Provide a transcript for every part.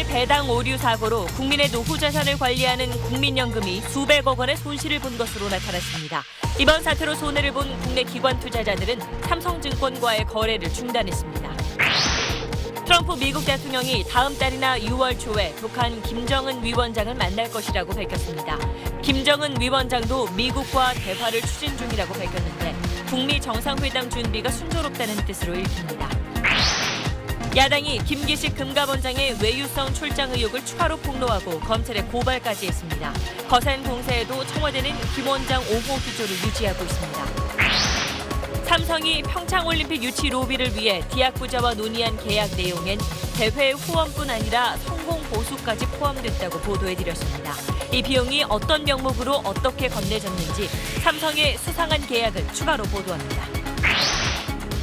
국민연금의 배당 오류 사고로 국민의 노후 자산을 관리하는 국민연금이 수백억 원의 손실을 본 것으로 나타났습니다. 이번 사태로 손해를 본 국내 기관 투자자들은 삼성증권과의 거래를 중단했습니다. 트럼프 미국 대통령이 다음 달이나 6월 초에 북한 김정은 위원장을 만날 것이라고 밝혔습니다. 김정은 위원장도 미국과 대화를 추진 중이라고 밝혔는데 북미 정상회담 준비가 순조롭다는 뜻으로 읽힙니다. 야당이 김기식 금감원장의 외유성 출장 의혹을 추가로 폭로하고 검찰에 고발까지 했습니다. 거센 공세에도 청와대는 김 원장 옹호 기조를 유지하고 있습니다. 삼성이 평창올림픽 유치 로비를 위해 디악 부자와 논의한 계약 내용엔 대회 후원뿐 아니라 성공 보수까지 포함됐다고 보도해드렸습니다. 이 비용이 어떤 명목으로 어떻게 건네졌는지 삼성의 수상한 계약을 추가로 보도합니다.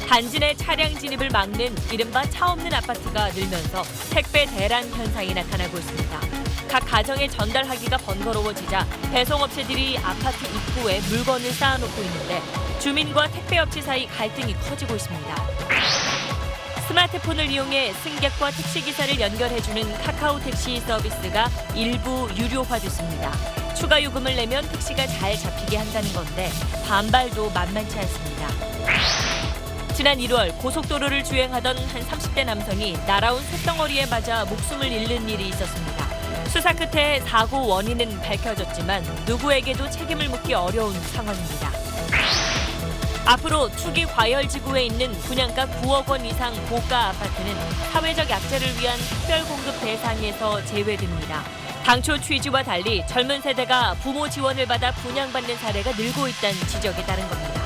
단지 내 차량 진입을 막는 이른바 차 없는 아파트가 늘면서 택배 대란 현상이 나타나고 있습니다. 각 가정에 전달하기가 번거로워지자 배송업체들이 아파트 입구에 물건을 쌓아놓고 있는데 주민과 택배업체 사이 갈등이 커지고 있습니다. 스마트폰을 이용해 승객과 택시기사를 연결해주는 카카오 택시 서비스가 일부 유료화됐습니다. 추가 요금을 내면 택시가 잘 잡히게 한다는 건데 반발도 만만치 않습니다. 지난 1월 고속도로를 주행하던 한 30대 남성이 날아온 쇳덩어리에 맞아 목숨을 잃는 일이 있었습니다. 수사 끝에 사고 원인은 밝혀졌지만 누구에게도 책임을 묻기 어려운 상황입니다. 앞으로 투기 과열지구에 있는 분양가 9억 원 이상 고가 아파트는 사회적 약자를 위한 특별 공급 대상에서 제외됩니다. 당초 취지와 달리 젊은 세대가 부모 지원을 받아 분양받는 사례가 늘고 있다는 지적에 따른 겁니다.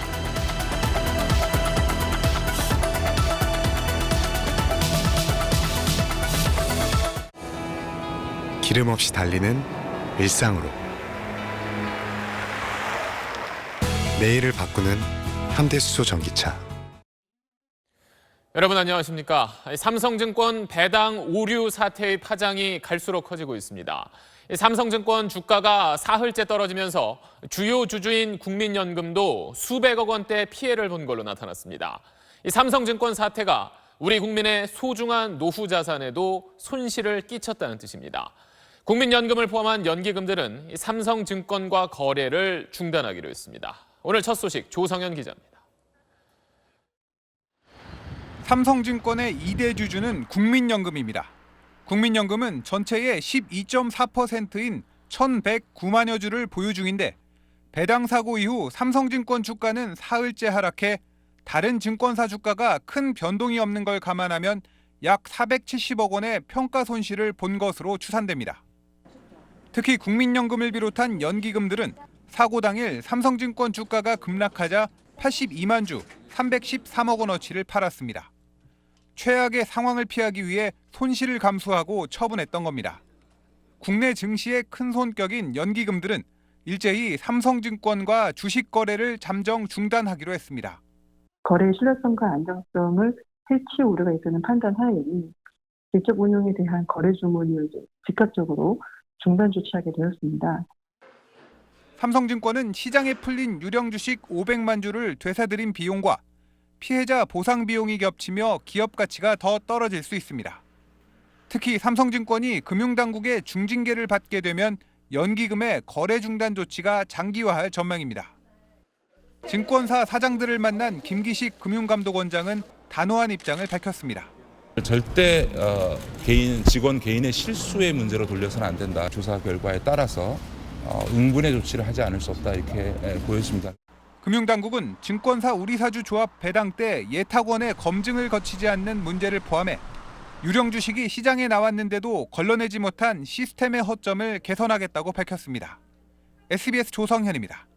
기름 없이 달리는 일상으로 내일을 바꾸는 현대수소 전기차. 여러분 안녕하십니까? 삼성증권 배당 오류 사태의 파장이 갈수록 커지고 있습니다. 삼성증권 주가가 사흘째 떨어지면서 주요 주주인 국민연금도 수백억 원대 피해를 본 걸로 나타났습니다. 삼성증권 사태가 우리 국민의 소중한 노후 자산에도 손실을 끼쳤다는 뜻입니다. 국민연금을 포함한 연기금들은 삼성증권과 거래를 중단하기로 했습니다. 오늘 첫 소식 조성현 기자입니다. 삼성증권의 2대 주주는 국민연금입니다. 국민연금은 전체의 12.4%인 1,109만여 주를 보유 중인데 배당 사고 이후 삼성증권 주가는 사흘째 하락해 다른 증권사 주가가 큰 변동이 없는 걸 감안하면 약 470억 원의 평가 손실을 본 것으로 추산됩니다. 특히 국민연금을 비롯한 연기금들은 사고 당일 삼성증권 주가가 급락하자 82만 주 313억 원어치를 팔았습니다. 최악의 상황을 피하기 위해 손실을 감수하고 처분했던 겁니다. 국내 증시의 큰 손격인 연기금들은 일제히 삼성증권과 주식 거래를 잠정 중단하기로 했습니다. 거래의 신뢰성과 안정성을 해치 우려가 있다는 판단 하에 직접 운용에 대한 거래 주문을 즉각적으로 중단 조치하게 되었습니다. 삼성증권은 시장에 풀린 유령 주식 500만 주를 되사들인 비용과 피해자 보상 비용이 겹치며 기업 가치가 더 떨어질 수 있습니다. 특히 삼성증권이 금융당국의 중징계를 받게 되면 연기금의 거래 중단 조치가 장기화할 전망입니다. 증권사 사장들을 만난 김기식 금융감독원장은 단호한 입장을 밝혔습니다. 절대 직원 개인의 실수의 문제로 돌려서는 안 된다. 조사 결과에 따라서 응분의 조치를 하지 않을 수 없다 이렇게 보여집니다. 금융당국은 증권사 우리사주 조합 배당 때 예탁원의 검증을 거치지 않는 문제를 포함해 유령 주식이 시장에 나왔는데도 걸러내지 못한 시스템의 허점을 개선하겠다고 밝혔습니다. SBS 조성현입니다.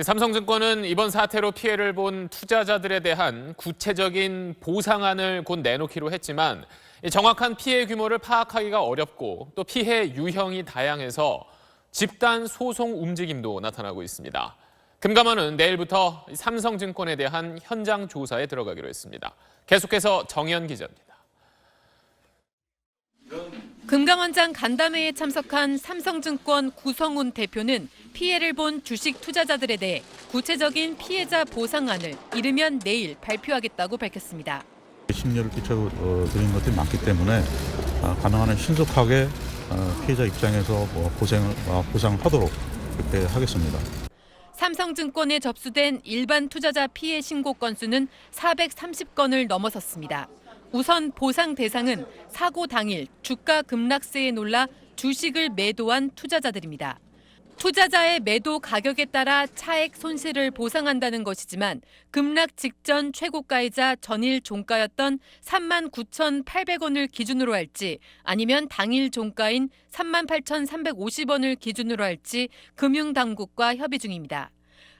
삼성증권은 이번 사태로 피해를 본 투자자들에 대한 구체적인 보상안을 곧 내놓기로 했지만 정확한 피해 규모를 파악하기가 어렵고 또 피해 유형이 다양해서 집단 소송 움직임도 나타나고 있습니다. 금감원은 내일부터 삼성증권에 대한 현장 조사에 들어가기로 했습니다. 계속해서 정연 기자입니다. 금감원장 간담회에 참석한 삼성증권 구성훈 대표는 피해를 본 주식 투자자들에 대해 구체적인 피해자 보상안을 이르면 내일 발표하겠다고 밝혔습니다. 심려를 끼쳐드린 것들이 많기 때문에 가능한 한 신속하게 피해자 입장에서 보상하도록 그렇게 하겠습니다. 삼성증권에 접수된 일반 투자자 피해 신고 건수는 430건을 넘어섰습니다. 우선 보상 대상은 사고 당일 주가 급락세에 놀라 주식을 매도한 투자자들입니다. 투자자의 매도 가격에 따라 차액 손실을 보상한다는 것이지만 급락 직전 최고가이자 전일 종가였던 39,800원을 기준으로 할지 아니면 당일 종가인 38,350원을 기준으로 할지 금융당국과 협의 중입니다.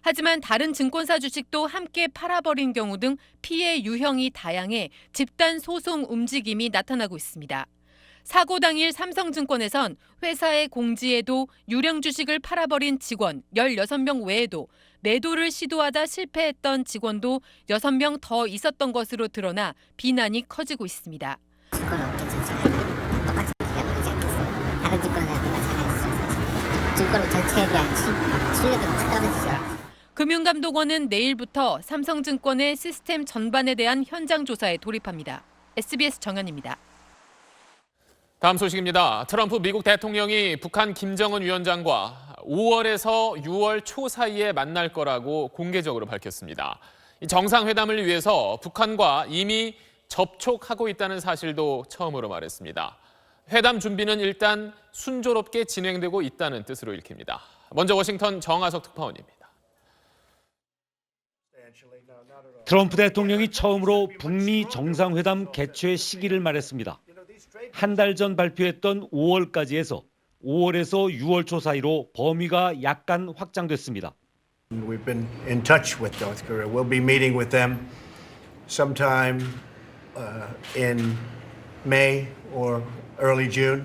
하지만 다른 증권사 주식도 함께 팔아버린 경우 등 피해 유형이 다양해 집단 소송 움직임이 나타나고 있습니다. 사고 당일 삼성증권에선 회사의 공지에도 유령 주식을 팔아버린 직원 16명 외에도 매도를 시도하다 실패했던 직원도 6명 더 있었던 것으로 드러나 비난이 커지고 있습니다. 증권 업계 전체가 똑같은 기간이지 않겠어요. 다른 증권사가 잘했죠. 증권 전체에 대한 신뢰도가 확 떨어지죠. 금융감독원은 내일부터 삼성증권의 시스템 전반에 대한 현장 조사에 돌입합니다. SBS 정연입니다. 다음 소식입니다. 트럼프 미국 대통령이 북한 김정은 위원장과 5월에서 6월 초 사이에 만날 거라고 공개적으로 밝혔습니다. 이 정상회담을 위해서 북한과 이미 접촉하고 있다는 사실도 처음으로 말했습니다. 회담 준비는 일단 순조롭게 진행되고 있다는 뜻으로 읽힙니다. 먼저 워싱턴 정하석 특파원입니다. 트럼프 대통령이 처음으로 북미 정상회담 개최 시기를 말했습니다. 한 달 전 발표했던 5월까지에서 5월에서 6월 초 사이로 범위가 약간 확장됐습니다. We've been in touch with North Korea. We'll be meeting with them sometime in May or early June.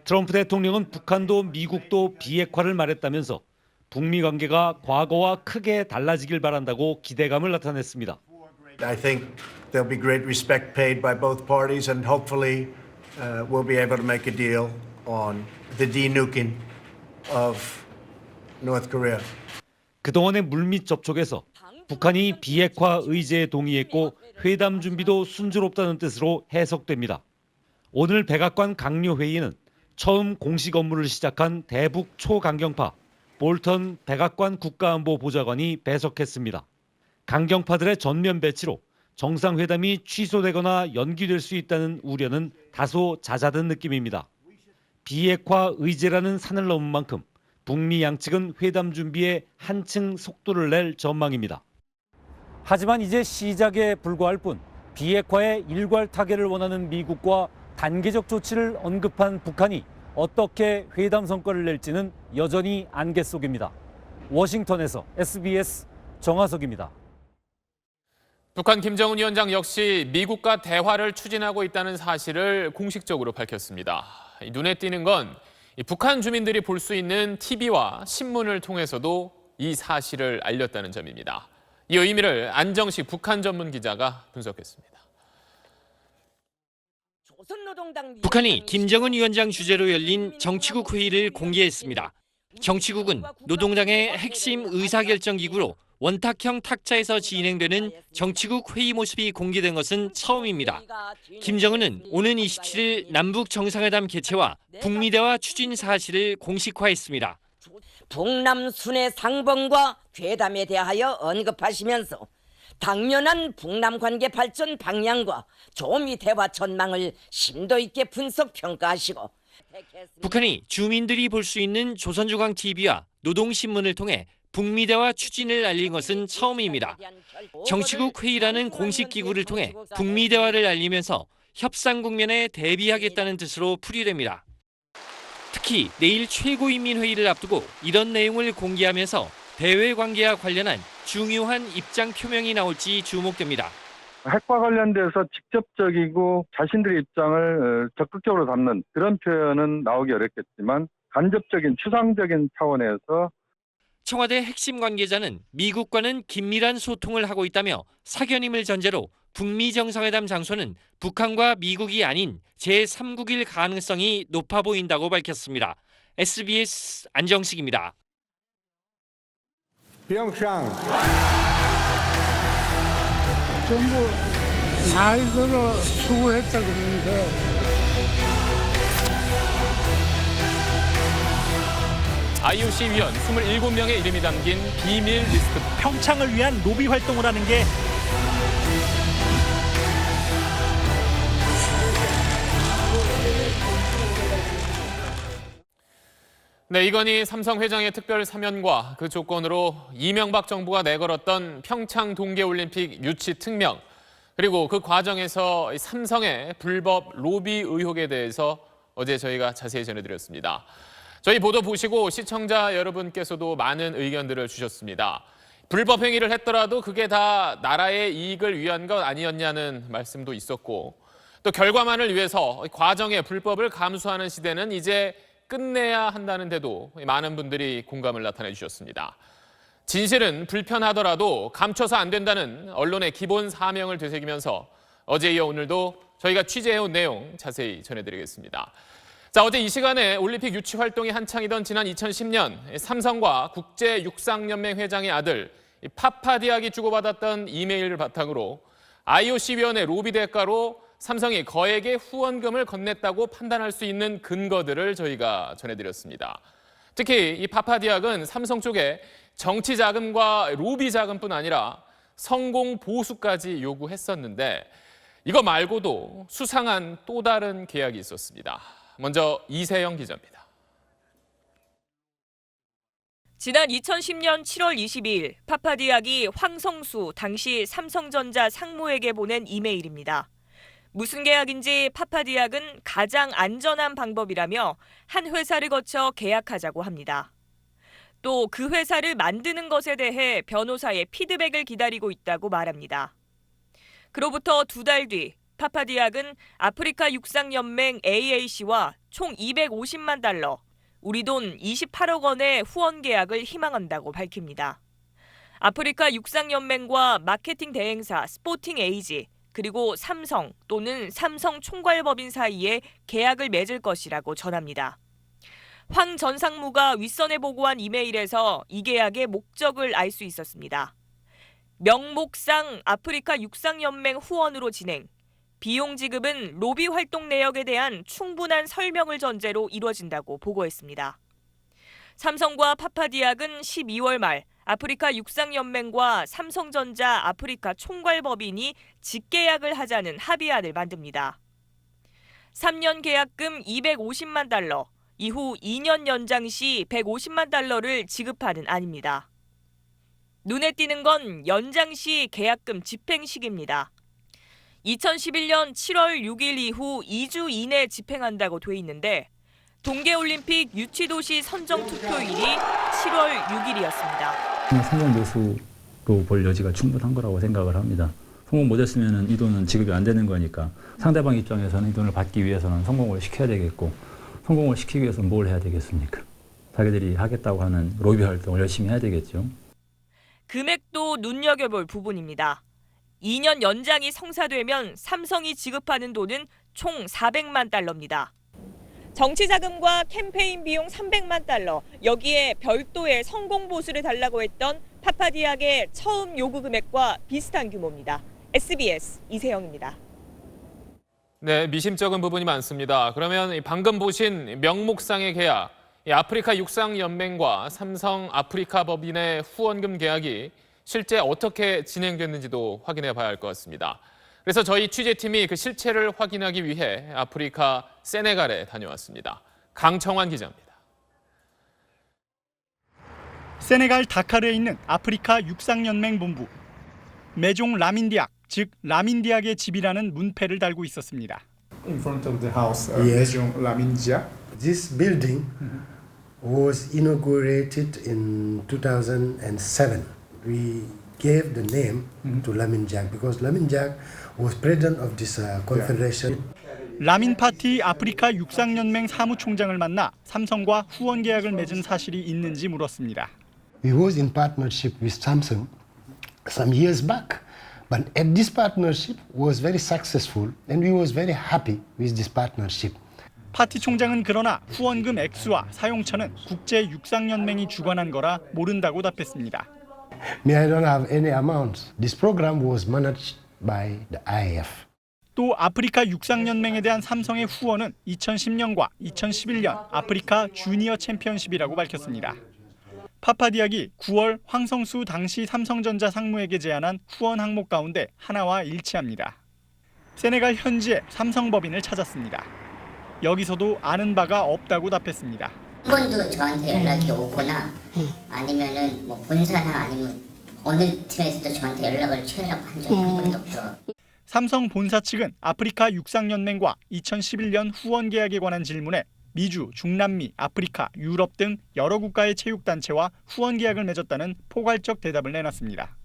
트럼프 대통령은 북한도 미국도 비핵화를 말했다면서 북미 관계가 과거와 크게 달라지길 바란다고 기대감을 나타냈습니다. I think there'll be great respect paid by both parties and hopefully we'll be able to make a deal on the denuking of North Korea. 그동안의 물밑 접촉에서 북한이 비핵화 의제에 동의했고 회담 준비도 순조롭다는 뜻으로 해석됩니다. 오늘 백악관 강요 회의는 처음 공식 업무를 시작한 대북 초강경파 볼턴 백악관 국가안보보좌관이 배석했습니다. 강경파들의 전면 배치로 정상회담이 취소되거나 연기될 수 있다는 우려는 다소 잦아든 느낌입니다. 비핵화 의제라는 산을 넘은 만큼 북미 양측은 회담 준비에 한층 속도를 낼 전망입니다. 하지만 이제 시작에 불과할 뿐 비핵화의 일괄 타결을 원하는 미국과 단계적 조치를 언급한 북한이 어떻게 회담 성과를 낼지는 여전히 안개 속입니다. 워싱턴에서 SBS 정하석입니다. 북한 김정은 위원장 역시 미국과 대화를 추진하고 있다는 사실을 공식적으로 밝혔습니다. 눈에 띄는 건 북한 주민들이 볼 수 있는 TV와 신문을 통해서도 이 사실을 알렸다는 점입니다. 이 의미를 안정식 북한 전문 기자가 분석했습니다. 북한이 김정은 위원장 주재로 열린 정치국 회의를 공개했습니다. 정치국은 노동당의 핵심 의사결정 기구로 원탁형 탁자에서 진행되는 정치국 회의 모습이 공개된 것은 처음입니다. 김정은은 오는 27일 남북 정상회담 개최와 북미 대화 추진 사실을 공식화했습니다. 북남 순회 상봉과 회담에 대하여 언급하시면서 당면한 북남 관계 발전 방향과 조미 대화 전망을 심도 있게 분석 평가하시고 북한이 주민들이 볼 수 있는 조선중앙TV와 노동신문을 통해 북미 대화 추진을 알린 것은 처음입니다. 정치국 회의라는 공식 기구를 통해 북미 대화를 알리면서 협상 국면에 대비하겠다는 뜻으로 풀이됩니다. 특히 내일 최고인민회의를 앞두고 이런 내용을 공개하면서 대외 관계와 관련한 중요한 입장 표명이 나올지 주목됩니다. 핵과 관련돼서 직접적이고 자신들의 입장을 적극적으로 담는 그런 표현은 나오기 어렵겠지만 간접적인 추상적인 차원에서 청와대 핵심 관계자는 미국과는 긴밀한 소통을 하고 있다며 사견임을 전제로 북미 정상회담 장소는 북한과 미국이 아닌 제3국일 가능성이 높아 보인다고 밝혔습니다. SBS 안정식입니다. 전부 잘들어 수고했다 그러는데 IOC 위원 27명의 이름이 담긴 비밀 리스트. 평창을 위한 로비 활동을 하는 게 네, 이건희 삼성 회장의 특별 사면과 그 조건으로 이명박 정부가 내걸었던 평창 동계올림픽 유치 특명, 그리고 그 과정에서 삼성의 불법 로비 의혹에 대해서 어제 저희가 자세히 전해드렸습니다. 저희 보도 보시고 시청자 여러분께서도 많은 의견들을 주셨습니다. 불법 행위를 했더라도 그게 다 나라의 이익을 위한 것 아니었냐는 말씀도 있었고, 또 결과만을 위해서 과정의 불법을 감수하는 시대는 이제 끝내야 한다는데도 많은 분들이 공감을 나타내 주셨습니다. 진실은 불편하더라도 감춰서 안 된다는 언론의 기본 사명을 되새기면서 어제 이어 오늘도 저희가 취재해온 내용 자세히 전해드리겠습니다. 자, 어제 이 시간에 올림픽 유치 활동이 한창이던 지난 2010년 삼성과 국제육상연맹 회장의 아들 파파디악이 주고받았던 이메일을 바탕으로 IOC 위원회 로비 대가로 삼성이 거액의 후원금을 건넸다고 판단할 수 있는 근거들을 저희가 전해드렸습니다. 특히 이 파파디악은 삼성 쪽에 정치 자금과 로비 자금뿐 아니라 성공 보수까지 요구했었는데, 이거 말고도 수상한 또 다른 계약이 있었습니다. 먼저 이세영 기자입니다. 지난 2010년 7월 22일 파파디악이 황성수 당시 삼성전자 상무에게 보낸 이메일입니다. 무슨 계약인지 파파디악은 가장 안전한 방법이라며 한 회사를 거쳐 계약하자고 합니다. 또 그 회사를 만드는 것에 대해 변호사의 피드백을 기다리고 있다고 말합니다. 그로부터 2달 뒤 파파디악은 아프리카 육상연맹 AAC와 총 250만 달러, 우리 돈 28억 원의 후원 계약을 희망한다고 밝힙니다. 아프리카 육상연맹과 마케팅 대행사 스포팅 에이지, 그리고 삼성 또는 삼성 총괄법인 사이에 계약을 맺을 것이라고 전합니다. 황 전 상무가 윗선에 보고한 이메일에서 이 계약의 목적을 알 수 있었습니다. 명목상 아프리카 육상연맹 후원으로 진행, 비용 지급은 로비 활동 내역에 대한 충분한 설명을 전제로 이루어진다고 보고했습니다. 삼성과 파파디악은 12월 말 아프리카 육상연맹과 삼성전자 아프리카 총괄법인이 직계약을 하자는 합의안을 만듭니다. 3년 계약금 250만 달러, 이후 2년 연장 시 150만 달러를 지급하는 안입니다. 눈에 띄는 건 연장 시 계약금 집행 시기입니다. 2011년 7월 6일 이후 2주 이내 집행한다고 돼 있는데, 동계올림픽 유치도시 선정 투표일이 7월 6일이었습니다. 성공 보수로 볼 여지가 충분한 거라고 생각을 합니다. 성공 못했으면 이 돈은 지급이 안 되는 거니까 상대방 입장에서는 이 돈을 받기 위해서는 성공을 시켜야 되겠고, 성공을 시키기 위해서는 뭘 해야 되겠습니까? 자기들이 하겠다고 하는 로비 활동을 열심히 해야 되겠죠. 금액도 눈여겨볼 부분입니다. 2년 연장이 성사되면 삼성이 지급하는 돈은 총 400만 달러입니다. 정치 자금과 캠페인 비용 300만 달러, 여기에 별도의 성공 보수를 달라고 했던 파파디악의 처음 요구 금액과 비슷한 규모입니다. SBS 이세영입니다. 네, 미심쩍은 부분이 많습니다. 그러면 방금 보신 명목상의 계약, 아프리카 육상연맹과 삼성 아프리카 법인의 후원금 계약이 실제 어떻게 진행됐는지도 확인해 봐야 할 것 같습니다. 그래서 저희 취재팀이 그 실체를 확인하기 위해 아프리카 세네갈에 다녀왔습니다. 강청환 기자입니다. 세네갈 다카르에 있는 아프리카 육상연맹 본부. 메종 라민디악, 즉 라민디악의 집이라는 문패를 달고 있었습니다. In front of the house, Me종 라민디악. This building was inaugurated in 2007. We gave the name to Lamin Jack because Lamin Jack was president of this confederation. 라민 파티 아프리카 육상연맹 사무총장을 만나 삼성과 후원 계약을 맺은 사실이 있는지 물었습니다. We was in partnership with Samsung some years back, but at this partnership was very successful, and we was very happy with this partnership. 파티 총장은 그러나 후원금 액수와 사용처는 국제 육상연맹이 주관한 거라 모른다고 답했습니다. Me, I don't have any amounts. This program was managed by the IF. 또 아프리카 육상연맹에 대한 삼성의 후원은 2010년과 2011년 아프리카 주니어 챔피언십이라고 밝혔습니다. 파파디악이 9월 황성수 당시 삼성전자 상무에게 제안한 후원 항목 가운데 하나와 일치합니다. 세네갈 현지의 삼성법인을 찾았습니다. 여기서도 아는 바가 없다고 답했습니다. 한 번도 저한테 연락이 오거나 아니면은 뭐 본사나 아니면 어느 팀에서도 저한테 연락을 취하라고 한 적이 한 번도 없더라고요. 삼성 본사 측은 아프리카 육상연맹과 2011년 후원 계약에 관한 질문에 미주, 중남미, 아프리카, 유럽 등 여러 국가의 체육단체와 후원 계약을 맺었다는 포괄적 대답을 내놨습니다.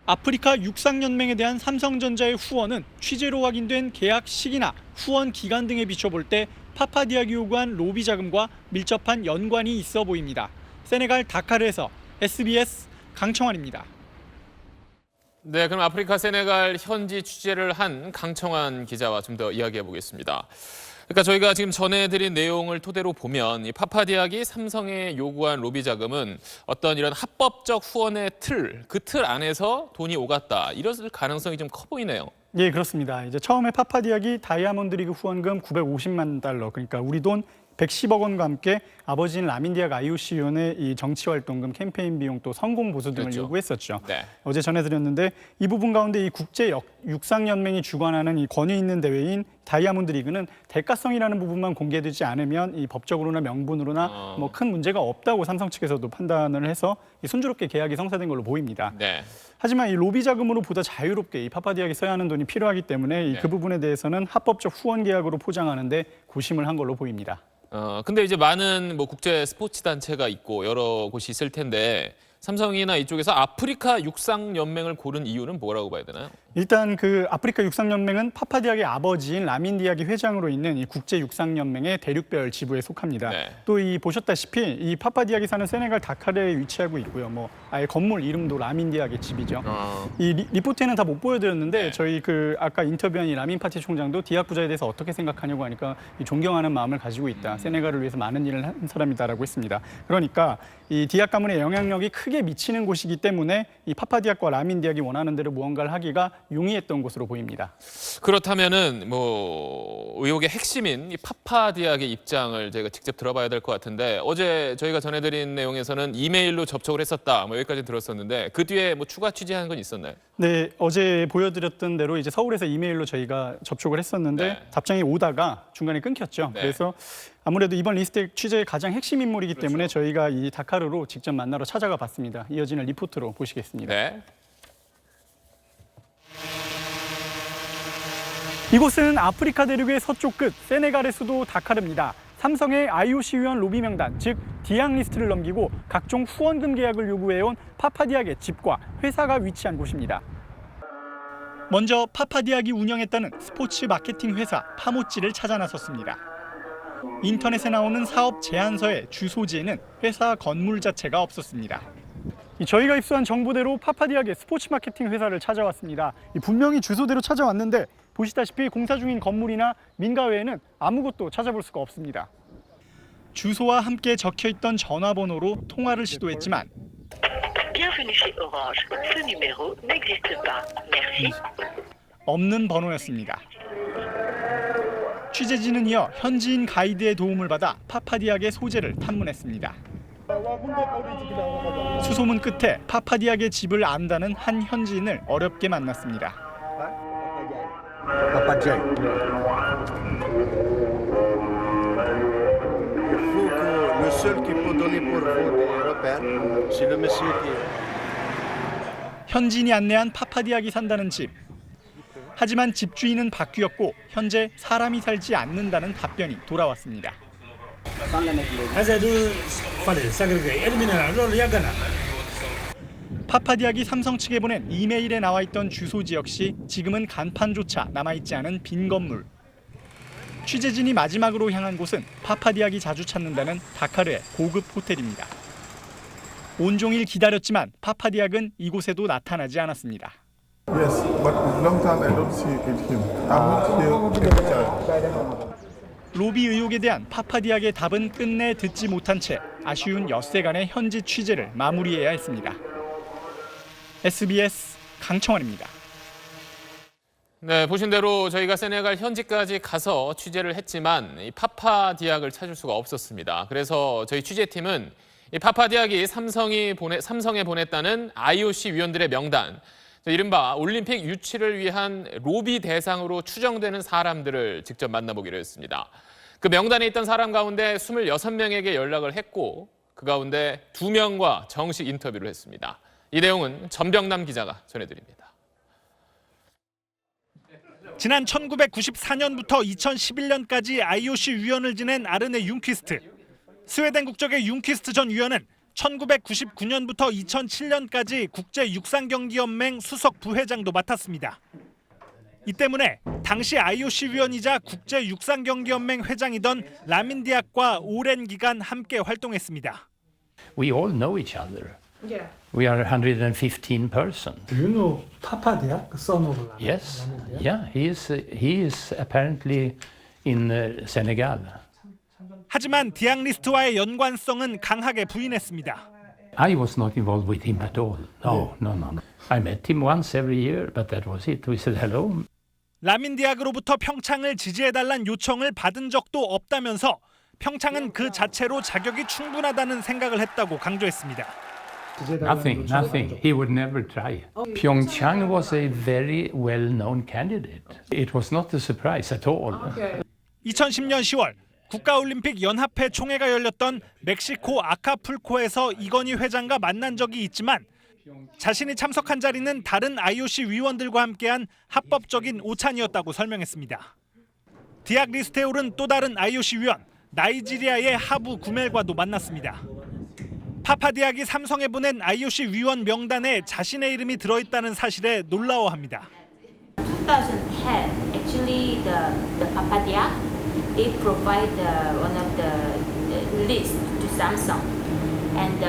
아프리카 육상연맹에 대한 삼성전자의 후원은 취재로 확인된 계약 시기나 후원 기간 등에 비춰볼 때 파파디악이 요구한 로비 자금과 밀접한 연관이 있어 보입니다. 세네갈 다카르에서 SBS 강청환입니다. 네, 그럼 아프리카 세네갈 현지 취재를 한 강청환 기자와 좀 더 이야기해 보겠습니다. 그러니까 저희가 지금 전해드린 내용을 토대로 보면 이 파파디악이 삼성에 요구한 로비 자금은 어떤 이런 합법적 후원의 그 틀 안에서 돈이 오갔다. 이럴 가능성이 좀 커 보이네요. 예, 그렇습니다. 이제 처음에 파파디악이 다이아몬드 리그 후원금 950만 달러, 그러니까 우리 돈 110억 원과 함께 아버지인 라민디악 IOC 위원회 이 정치활동금, 캠페인 비용 또 성공 보수 등을 그렇죠. 요구했었죠. 네. 어제 전해드렸는데 이 부분 가운데 이 국제 육상연맹이 주관하는 이 권위 있는 대회인 다이아몬드 리그는 대가성이라는 부분만 공개되지 않으면 이 법적으로나 명분으로나 뭐 큰 문제가 없다고 삼성 측에서도 판단을 해서 순조롭게 계약이 성사된 걸로 보입니다. 네. 하지만 이 로비 자금으로 보다 자유롭게 이 파파디악이 써야 하는 돈이 필요하기 때문에 그 부분에 대해서는 합법적 후원 계약으로 포장하는데 고심을 한 걸로 보입니다. 근데 이제 많은 뭐 국제 스포츠 단체가 있고 여러 곳이 있을 텐데 삼성이나 이쪽에서 아프리카 육상연맹을 고른 이유는 뭐라고 봐야 되나요? 일단 그 아프리카 육상연맹은 파파디악의 아버지인 라민디악이 회장으로 있는 이 국제 육상연맹의 대륙별 지부에 속합니다. 네. 또 이 보셨다시피 이 파파디악이 사는 세네갈 다카르에 위치하고 있고요. 뭐 아예 건물 이름도 라민디악의 집이죠. 이 리포트에는 다 못 보여드렸는데 저희 그 아까 인터뷰한 이 라민 파티 총장도 디악 부자에 대해서 어떻게 생각하냐고 하니까 이 존경하는 마음을 가지고 있다. 세네갈을 위해서 많은 일을 한 사람이다라고 했습니다. 그러니까 이 디악 가문의 영향력이 크게 미치는 곳이기 때문에 이 파파디악과 라민디악이 원하는 대로 무언가를 하기가 용이했던 것으로 보입니다. 그렇다면은 뭐 의혹의 핵심인 이 파파디악의 입장을 저희가 직접 들어봐야 될 것 같은데 어제 저희가 전해드린 내용에서는 이메일로 접촉을 했었다. 뭐 여기까지 들었었는데 그 뒤에 뭐 추가 취재한 건 있었나요? 네, 어제 보여드렸던 대로 이제 서울에서 이메일로 저희가 접촉을 했었는데 답장이 오다가 중간에 끊겼죠. 그래서 아무래도 이번 리스트의 취재의 가장 핵심 인물이기 때문에 저희가 이 다카르로 직접 만나러 찾아가 봤습니다. 이어지는 리포트로 보시겠습니다. 네. 이곳은 아프리카 대륙의 서쪽 끝 세네갈의 수도 다카르입니다. 삼성의 IOC 위원 로비 명단, 즉 디악 리스트를 넘기고 각종 후원금 계약을 요구해온 파파디악의 집과 회사가 위치한 곳입니다. 먼저 파파디악이 운영했다는 스포츠 마케팅 회사 파모찌를 찾아 나섰습니다. 인터넷에 나오는 사업 제안서의 주소지에는 회사 건물 자체가 없었습니다. 저희가 입수한 정보대로 파파디악의 스포츠 마케팅 회사를 찾아왔습니다. 분명히 주소대로 찾아왔는데 보시다시피 공사 중인 건물이나 민가 외에는 아무것도 찾아볼 수가 없습니다. 주소와 함께 적혀있던 전화번호로 통화를 시도했지만 없는 번호였습니다. 취재진은 이어 현지인 가이드의 도움을 받아 파파디악의 소재를 탐문했습니다. 수소문 끝에 파파디악의 집을 안다는 한 현지인을 어렵게 만났습니다. 현지인이 안내한 파파디악이 산다는 집. 하지만 집주인은 바뀌었고 현재 사람이 살지 않는다는 답변이 돌아왔습니다. 파파디악이 삼성 측에 보낸 이메일에 나와 있던 주소지 역시 지금은 간판조차 남아있지 않은 빈 건물. 취재진이 마지막으로 향한 곳은 파파디악이 자주 찾는다는 다카르의 고급 호텔입니다. 온종일 기다렸지만 파파디악은 이곳에도 나타나지 않았습니다. Yes, but long time I don't see him. I'm not here. 로비 의혹에 대한 파파디악의 답은 끝내 듣지 못한 채 아쉬운 엿새간의 현지 취재를 마무리해야 했습니다. SBS 강청환입니다. 네, 보신 대로 저희가 세네갈 현지까지 가서 취재를 했지만 이 파파디악을 찾을 수가 없었습니다. 그래서 저희 취재팀은 이 파파디악이 삼성에 보냈다는 IOC 위원들의 명단, 이른바 올림픽 유치를 위한 로비 대상으로 추정되는 사람들을 직접 만나보기로 했습니다. 그 명단에 있던 사람 가운데 26명에게 연락을 했고 그 가운데 2명과 정식 인터뷰를 했습니다. 이 내용은 전병남 기자가 전해드립니다. 지난 1994년부터 2011년까지 IOC 위원을 지낸 아르네 융퀴스트. 스웨덴 국적의 융퀴스트 전 위원은 1999년부터 2007년까지 국제육상경기연맹 수석 부회장도 맡았습니다. 이 때문에 당시 IOC 위원이자 국제육상경기연맹 회장이던 라민 디악과 오랜 기간 함께 활동했습니다. We all know each other. Yeah. We are 115 persons. Do you know Papa Diak, son of Lamin? Yes. Yeah, he is apparently in Senegal. 하지만 디악 리스트와의 연관성은 강하게 부인했습니다. I was not involved with him at all. No. I met him once every year, but that was it. We said hello. 라민 디악으로부터 평창을 지지해달란 요청을 받은 적도 없다면서 평창은 그 자체로 자격이 충분하다는 생각을 했다고 강조했습니다. Nothing. He would never try. Pyeongchang was a very well-known candidate. It was not a surprise at all. 2010년 10월 국가올림픽 연합회 총회가 열렸던 멕시코 아카풀코에서 이건희 회장과 만난 적이 있지만 자신이 참석한 자리는 다른 IOC 위원들과 함께한 합법적인 오찬이었다고 설명했습니다. 디악 리스트에 오른 또 다른 IOC 위원, 나이지리아의 하부 구멜과도 만났습니다. 파파디악이 삼성에 보낸 IOC 위원 명단에 자신의 이름이 들어있다는 사실에 놀라워합니다. 2010, actually the Papadiak, they provide one of the list to Samsung, and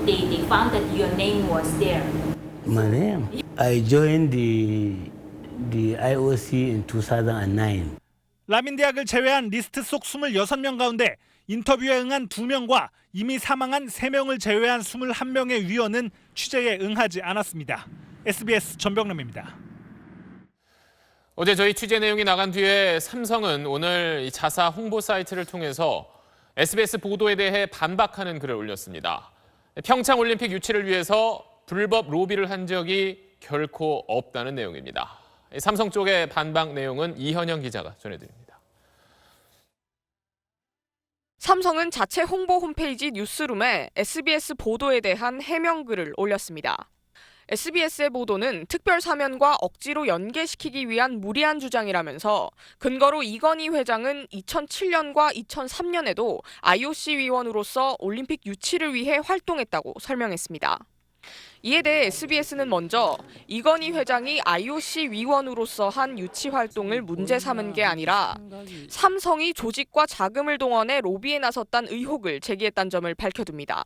they found that your name was there. My name? I joined the IOC in 2009. 라민 디악을 제외한 리스트 속 26명 가운데 인터뷰에 응한 2명과 이미 사망한 3명을 제외한 21명의 위원은 취재에 응하지 않았습니다. SBS 전병남입니다. 어제 저희 취재 내용이 나간 뒤에 삼성은 오늘 자사 홍보 사이트를 통해서 SBS 보도에 대해 반박하는 글을 올렸습니다. 평창 올림픽 유치를 위해서 불법 로비를 한 적이 결코 없다는 내용입니다. 삼성 쪽의 반박 내용은 이현영 기자가 전해드립니다. 삼성은 자체 홍보 홈페이지 뉴스룸에 SBS 보도에 대한 해명글을 올렸습니다. SBS의 보도는 특별 사면과 억지로 연계시키기 위한 무리한 주장이라면서 근거로 이건희 회장은 2007년과 2003년에도 IOC 위원으로서 올림픽 유치를 위해 활동했다고 설명했습니다. 이에 대해 SBS는 먼저 이건희 회장이 IOC 위원으로서 한 유치 활동을 문제 삼은 게 아니라 삼성이 조직과 자금을 동원해 로비에 나섰다는 의혹을 제기했다는 점을 밝혀둡니다.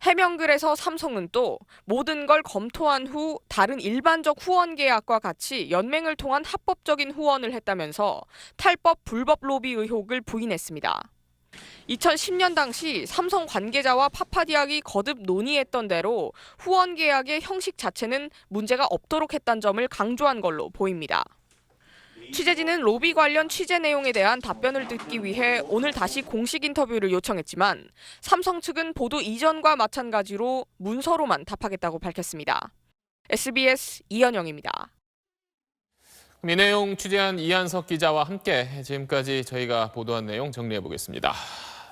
해명글에서 삼성은 또 모든 걸 검토한 후 다른 일반적 후원 계약과 같이 연맹을 통한 합법적인 후원을 했다면서 탈법 불법 로비 의혹을 부인했습니다. 2010년 당시 삼성 관계자와 파파디악이 거듭 논의했던 대로 후원 계약의 형식 자체는 문제가 없도록 했다는 점을 강조한 걸로 보입니다. 취재진은 로비 관련 취재 내용에 대한 답변을 듣기 위해 오늘 다시 공식 인터뷰를 요청했지만 삼성 측은 보도 이전과 마찬가지로 문서로만 답하겠다고 밝혔습니다. SBS 이현영입니다. 이 내용 취재한 이한석 기자와 함께 지금까지 저희가 보도한 내용 정리해 보겠습니다.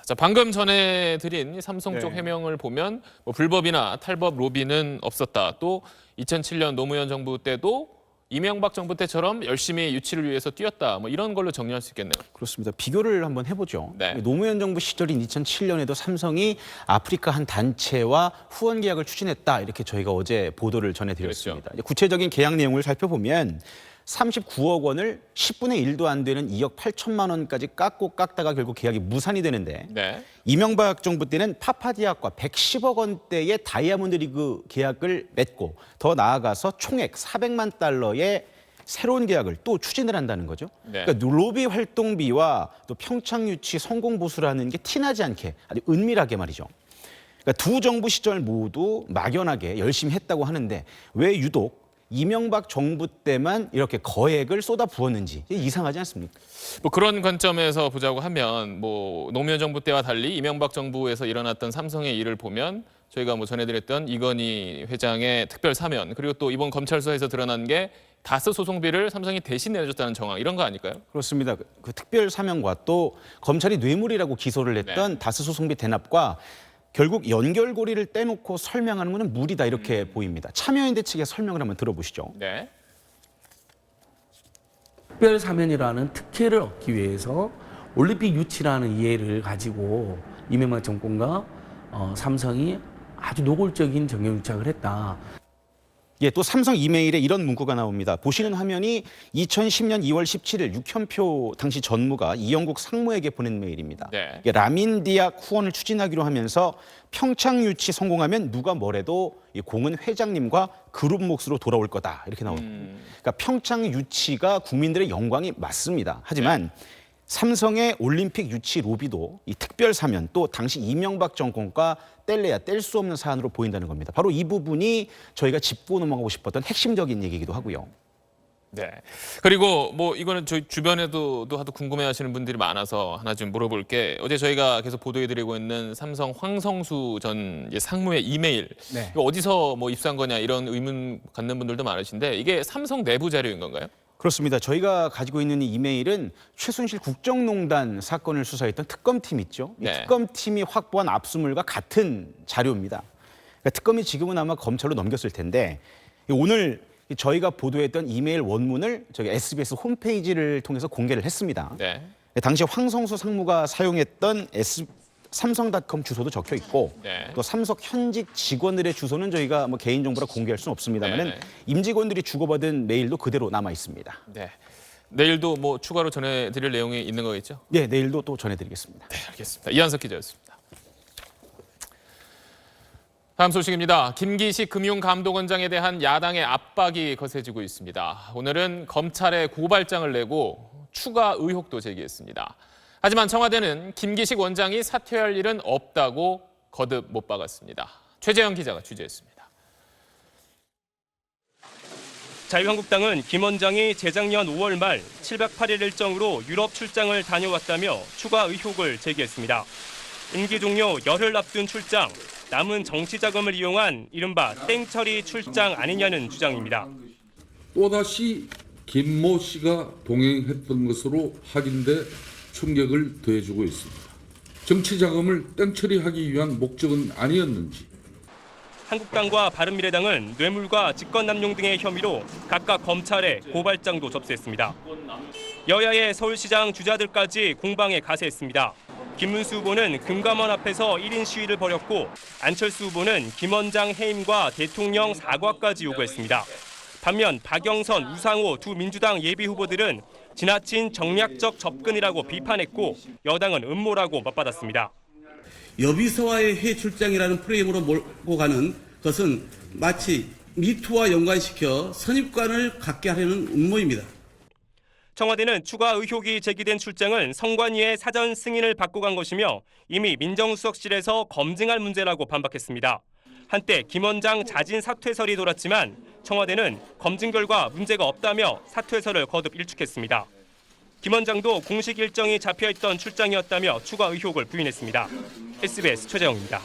자, 방금 전해드린 삼성 쪽 해명을 보면 불법이나 탈법 로비는 없었다. 또 2007년 노무현 정부 때도 이명박 정부 때처럼 열심히 유치를 위해서 뛰었다. 이런 걸로 정리할 수 있겠네요. 그렇습니다. 비교를 한번 해보죠. 네. 노무현 정부 시절인 2007년에도 삼성이 아프리카 한 단체와 후원 계약을 추진했다. 이렇게 저희가 어제 보도를 전해드렸습니다. 그렇죠. 구체적인 계약 내용을 살펴보면 39억 원을 10분의 1도 안 되는 2억 8천만 원까지 깎다가 결국 계약이 무산이 되는데 이명박 정부 때는 파파디악과 110억 원대의 다이아몬드 리그 계약을 맺고 더 나아가서 총액 400만 달러의 새로운 계약을 또 추진을 한다는 거죠. 그러니까 로비 활동비와 또 평창 유치 성공 보수라는 게 티나지 않게 아주 은밀하게 말이죠. 그러니까 두 정부 시절 모두 막연하게 열심히 했다고 하는데 왜 유독 이명박 정부 때만 이렇게 거액을 쏟아 부었는지 이상하지 않습니까? 뭐 그런 관점에서 보자고 하면 뭐 노무현 정부 때와 달리 이명박 정부에서 일어났던 삼성의 일을 보면 저희가 뭐 전해드렸던 이건희 회장의 특별 사면 그리고 또 이번 검찰 수사에서 드러난 게 다스 소송비를 삼성이 대신 내줬다는 정황 이런 거 아닐까요? 그렇습니다. 그 특별 사면과 또 검찰이 뇌물이라고 기소를 했던 다스 소송비 대납과 결국 연결고리를 떼놓고 설명하는 것은 무리다 이렇게 보입니다. 참여연대 측의 설명을 한번 들어보시죠. 네. 특별 사면이라는 특혜를 얻기 위해서 올림픽 유치라는 이해를 가지고 이명박 정권과 삼성이 아주 노골적인 정경유착을 했다. 예, 또 삼성 이메일에 이런 문구가 나옵니다. 보시는 화면이 2010년 2월 17일 육현표 당시 전무가 이영국 상무에게 보낸 메일입니다. 네. 라민디악 후원을 추진하기로 하면서 평창 유치 성공하면 누가 뭐래도 이 공은 회장님과 그룹 몫으로 돌아올 거다 이렇게 나옵니다. 그러니까 평창 유치가 국민들의 영광이 맞습니다. 하지만 삼성의 올림픽 유치 로비도 이 특별 사면 또 당시 이명박 정권과 뗄래야 뗄 수 없는 사안으로 보인다는 겁니다. 바로 이 부분이 저희가 짚고 넘어가고 싶었던 핵심적인 얘기이기도 하고요. 네. 그리고 뭐 이거는 저희 주변에도 하도 궁금해하시는 분들이 많아서 하나 좀 물어볼 게 어제 저희가 계속 보도해드리고 있는 삼성 황성수 전 상무의 이메일 네. 이거 어디서 뭐 입수한 거냐 이런 의문 갖는 분들도 많으신데 이게 삼성 내부 자료인 건가요? 그렇습니다. 저희가 가지고 있는 이 이메일은 최순실 국정농단 사건을 수사했던 특검팀 있죠. 이 네. 특검팀이 확보한 압수물과 같은 자료입니다. 그러니까 특검이 지금은 아마 검찰로 넘겼을 텐데 오늘 저희가 보도했던 이메일 원문을 저희 SBS 홈페이지를 통해서 공개를 했습니다. 네. 당시 황성수 상무가 사용했던 삼성닷컴 주소도 적혀 있고 네. 또 삼성 현직 직원들의 주소는 저희가 뭐 개인정보라 공개할 수는 없습니다만은 네, 네. 임직원들이 주고받은 메일도 그대로 남아 있습니다. 네. 내일도 뭐 추가로 전해드릴 내용이 있는 거겠죠? 네, 내일도 또 전해드리겠습니다. 네, 알겠습니다. 이한석 기자였습니다. 다음 소식입니다. 김기식 금융감독원장에 대한 야당의 압박이 거세지고 있습니다. 오늘은 검찰에 고발장을 내고 추가 의혹도 제기했습니다. 하지만 청와대는 김기식 원장이 사퇴할 일은 없다고 거듭 못 박았습니다. 최재형 기자가 취재했습니다. 자유한국당은 김 원장이 재작년 5월 말 7박 8일 일정으로 유럽 출장을 다녀왔다며 추가 의혹을 제기했습니다. 임기 종료 열흘 앞둔 출장, 남은 정치 자금을 이용한 이른바 땡처리 출장 아니냐는 주장입니다. 또다시 김모 씨가 동행했던 것으로 확인돼 충격을 더해주고 있습니다. 정치 자금을 땡처리하기 위한 목적은 아니었는지. 한국당과 바른미래당은 뇌물과 직권남용 등의 혐의로 각각 검찰에 고발장도 접수했습니다. 여야의 서울시장 주자들까지 공방에 가세했습니다. 김문수 후보는 금감원 앞에서 1인 시위를 벌였고 안철수 후보는 김 원장 해임과 대통령 사과까지 요구했습니다. 반면 박영선, 우상호 두 민주당 예비후보들은 지나친 정략적 접근이라고 비판했고 여당은 음모라고 맞받았습니다. 여비서와의 해외 출장이라는 프레임으로 몰고 가는 것은 마치 미투와 연관시켜 선입관을 갖게 하려는 음모입니다. 청와대는 추가 의혹이 제기된 출장은 선관위의 사전 승인을 받고 간 것이며 이미 민정수석실에서 검증할 문제라고 반박했습니다. 한때 김 원장 자진 사퇴설이 돌았지만 청와대는 검증 결과 문제가 없다며 사퇴설을 거듭 일축했습니다. 김 원장도 공식 일정이 잡혀있던 출장이었다며 추가 의혹을 부인했습니다. SBS 최재형입니다.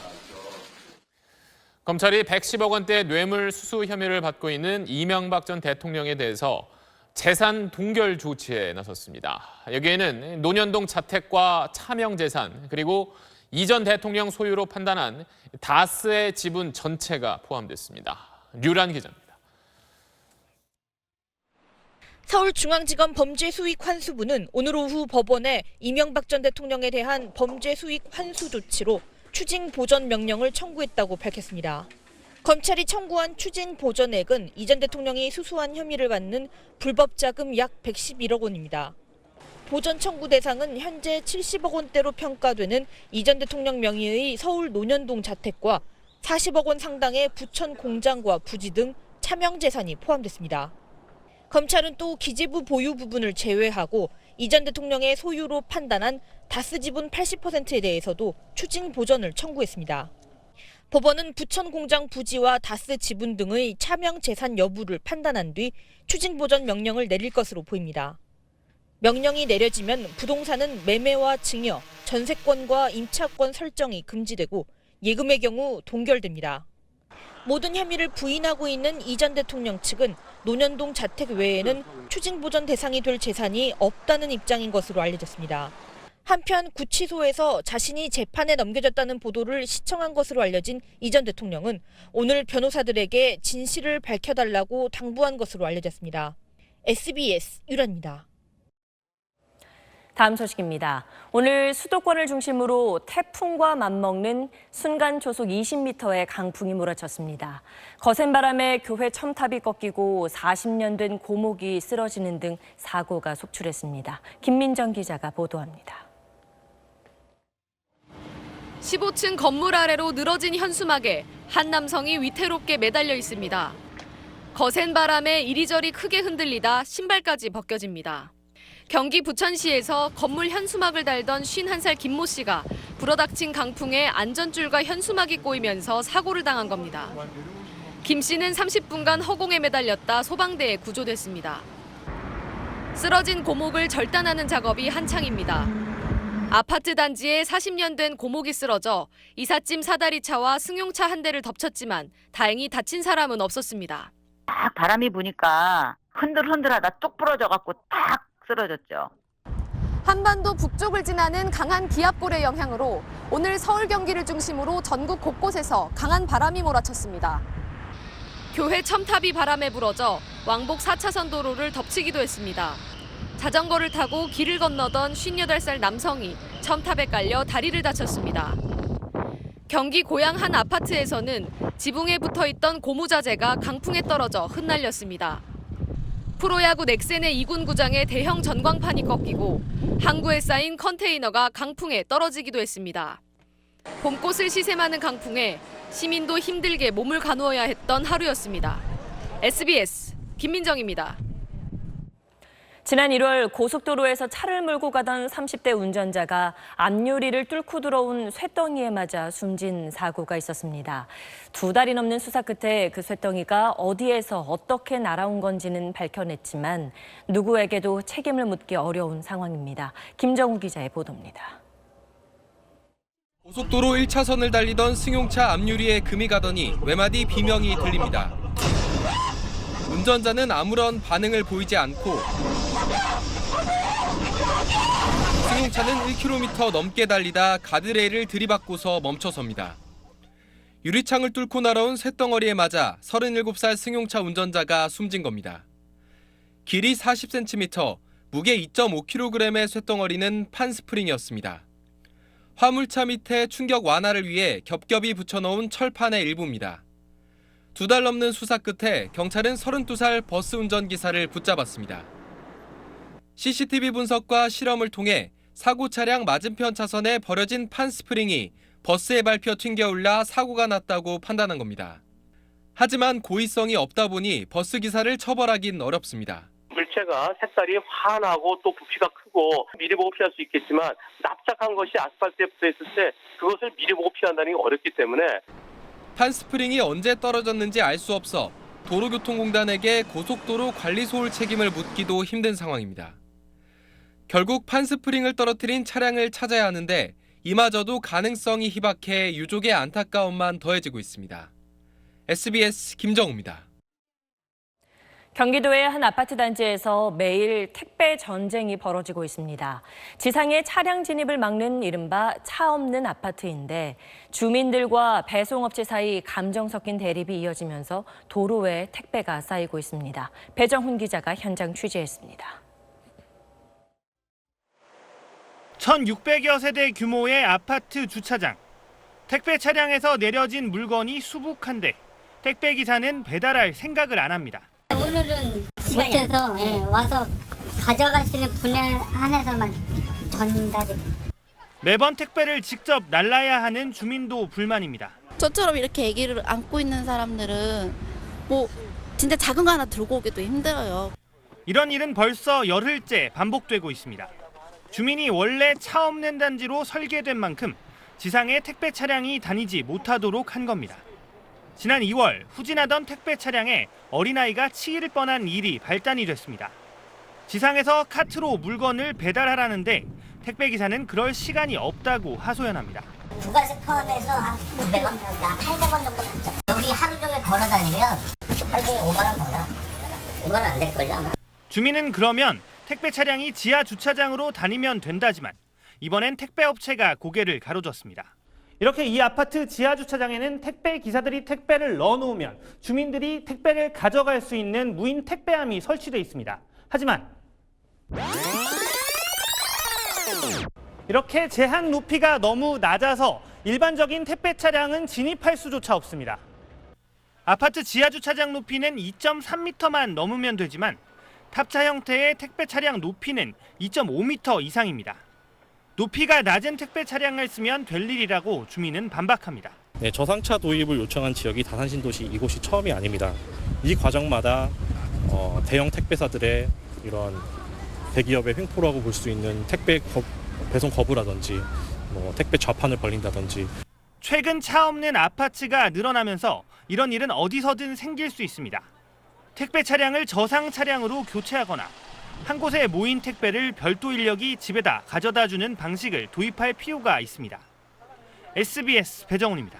검찰이 110억 원대 뇌물 수수 혐의를 받고 있는 이명박 전 대통령에 대해서 재산 동결 조치에 나섰습니다. 여기에는 논현동 자택과 차명 재산 그리고 이 전 대통령 소유로 판단한 다스의 지분 전체가 포함됐습니다. 류란 기자입니다. 서울중앙지검 범죄수익환수부는 오늘 오후 법원에 이명박 전 대통령에 대한 범죄수익 환수 조치로 추징 보전 명령을 청구했다고 밝혔습니다. 검찰이 청구한 추징 보전액은 이 전 대통령이 수수한 혐의를 받는 불법 자금 약 111억 원입니다. 보전 청구 대상은 현재 70억 원대로 평가되는 이 전 대통령 명의의 서울 논현동 자택과 40억 원 상당의 부천 공장과 부지 등 차명 재산이 포함됐습니다. 검찰은 또 기재부 보유 부분을 제외하고 이 전 대통령의 소유로 판단한 다스 지분 80%에 대해서도 추징 보전을 청구했습니다. 법원은 부천 공장 부지와 다스 지분 등의 차명 재산 여부를 판단한 뒤 추징 보전 명령을 내릴 것으로 보입니다. 명령이 내려지면 부동산은 매매와 증여, 전세권과 임차권 설정이 금지되고 예금의 경우 동결됩니다. 모든 혐의를 부인하고 있는 이 전 대통령 측은 논현동 자택 외에는 추징 보전 대상이 될 재산이 없다는 입장인 것으로 알려졌습니다. 한편 구치소에서 자신이 재판에 넘겨졌다는 보도를 시청한 것으로 알려진 이 전 대통령은 오늘 변호사들에게 진실을 밝혀달라고 당부한 것으로 알려졌습니다. SBS 유라입니다. 다음 소식입니다. 오늘 수도권을 중심으로 태풍과 맞먹는 순간 초속 20m의 강풍이 몰아쳤습니다. 거센 바람에 교회 첨탑이 꺾이고 40년 된 고목이 쓰러지는 등 사고가 속출했습니다. 김민정 기자가 보도합니다. 15층 건물 아래로 늘어진 현수막에 한 남성이 위태롭게 매달려 있습니다. 거센 바람에 이리저리 크게 흔들리다 신발까지 벗겨집니다. 경기 부천시에서 건물 현수막을 달던 51살 김모 씨가 불어닥친 강풍에 안전줄과 현수막이 꼬이면서 사고를 당한 겁니다. 김 씨는 30분간 허공에 매달렸다 소방대에 구조됐습니다. 쓰러진 고목을 절단하는 작업이 한창입니다. 아파트 단지에 40년 된 고목이 쓰러져 이삿짐 사다리차와 승용차 한 대를 덮쳤지만 다행히 다친 사람은 없었습니다. 딱 바람이 부니까 흔들흔들하다 뚝 부러져갖고 딱 쓰러졌죠. 한반도 북쪽을 지나는 강한 기압골의 영향으로 오늘 서울 경기를 중심으로 전국 곳곳에서 강한 바람이 몰아쳤습니다. 교회 첨탑이 바람에 부러져 왕복 4차선 도로를 덮치기도 했습니다. 자전거를 타고 길을 건너던 58살 남성이 첨탑에 깔려 다리를 다쳤습니다. 경기 고양 한 아파트에서는 지붕에 붙어있던 고무자재가 강풍에 떨어져 흩날렸습니다. 프로야구 넥센의 2군 구장에 대형 전광판이 꺾이고 항구에 쌓인 컨테이너가 강풍에 떨어지기도 했습니다. 봄꽃을 시샘하는 강풍에 시민도 힘들게 몸을 가누어야 했던 하루였습니다. SBS 김민정입니다. 지난 1월 고속도로에서 차를 몰고 가던 30대 운전자가 앞유리를 뚫고 들어온 쇳덩이에 맞아 숨진 사고가 있었습니다. 2달이 넘는 수사 끝에 그 쇳덩이가 어디에서 어떻게 날아온 건지는 밝혀냈지만 누구에게도 책임을 묻기 어려운 상황입니다. 김정우 기자의 보도입니다. 고속도로 1차선을 달리던 승용차 앞유리에 금이 가더니 외마디 비명이 들립니다. 운전자는 아무런 반응을 보이지 않고 승용차는 1km 넘게 달리다 가드레일을 들이받고서 멈춰섭니다. 유리창을 뚫고 날아온 쇳덩어리에 맞아 37살 승용차 운전자가 숨진 겁니다. 길이 40cm, 무게 2.5kg의 쇳덩어리는 판스프링이었습니다. 화물차 밑에 충격 완화를 위해 겹겹이 붙여놓은 철판의 일부입니다. 2달 넘는 수사 끝에 경찰은 32살 버스 운전기사를 붙잡았습니다. CCTV 분석과 실험을 통해 사고 차량 맞은편 차선에 버려진 판스프링이 버스에 밟혀 튕겨올라 사고가 났다고 판단한 겁니다. 하지만 고의성이 없다 보니 버스 기사를 처벌하긴 어렵습니다. 물체가 색깔이 환하고 또 부피가 크고 미리 보고 피할 수 있겠지만 납작한 것이 아스팔트에 붙어있을 때 그것을 미리 보고 피한다는 게 어렵기 때문에 판스프링이 언제 떨어졌는지 알 수 없어 도로교통공단에게 고속도로 관리소홀 책임을 묻기도 힘든 상황입니다. 결국 판스프링을 떨어뜨린 차량을 찾아야 하는데 이마저도 가능성이 희박해 유족의 안타까움만 더해지고 있습니다. SBS 김정우입니다. 경기도의 한 아파트 단지에서 매일 택배 전쟁이 벌어지고 있습니다. 지상에 차량 진입을 막는 이른바 차 없는 아파트인데 주민들과 배송업체 사이 감정 섞인 대립이 이어지면서 도로에 택배가 쌓이고 있습니다. 배정훈 기자가 현장 취재했습니다. 1,600여 세대 규모의 아파트 주차장. 택배 차량에서 내려진 물건이 수북한데 택배 기사는 배달할 생각을 안 합니다. 오늘은 못해서 와서 가져가시는 분에 한해서만 전달이. 매번 택배를 직접 날라야 하는 주민도 불만입니다. 저처럼 이렇게 아기를 안고 있는 사람들은 뭐 진짜 작은 거 하나 들고 오기도 힘들어요. 이런 일은 벌써 열흘째 반복되고 있습니다. 주민이 원래 차 없는 단지로 설계된 만큼 지상에 택배 차량이 다니지 못하도록 한 겁니다. 지난 2월 후진하던 택배 차량에 어린아이가 치일 뻔한 일이 발단이 됐습니다. 지상에서 카트로 물건을 배달하라는데 택배기사는 그럴 시간이 없다고 하소연합니다. 부가세 포함해서 한 900원, 800원 정도 받죠. 여기 하루 종일 걸어 다니면 하루 종일 5만 원 벌어. 5만 원 안 될걸요 아마. 주민은 그러면 택배 차량이 지하 주차장으로 다니면 된다지만 이번엔 택배업체가 고개를 가로졌습니다. 이렇게 이 아파트 지하 주차장에는 택배 기사들이 택배를 넣어놓으면 주민들이 택배를 가져갈 수 있는 무인 택배함이 설치돼 있습니다. 하지만 이렇게 제한 높이가 너무 낮아서 일반적인 택배 차량은 진입할 수조차 없습니다. 아파트 지하 주차장 높이는 2.3m만 넘으면 되지만 탑차 형태의 택배 차량 높이는 2.5m 이상입니다. 높이가 낮은 택배 차량을 쓰면 될 일이라고 주민은 반박합니다. 네, 저상차 도입을 요청한 지역이 다산신도시 이곳이 처음이 아닙니다. 이 과정마다 대형 택배사들의 이런 대기업의 횡포라고 볼 수 있는 택배 배송 거부라든지 택배 좌판을 벌린다든지. 최근 차 없는 아파트가 늘어나면서 이런 일은 어디서든 생길 수 있습니다. 택배 차량을 저상 차량으로 교체하거나 한 곳에 모인 택배를 별도 인력이 집에다 가져다주는 방식을 도입할 필요가 있습니다. SBS 배정훈입니다.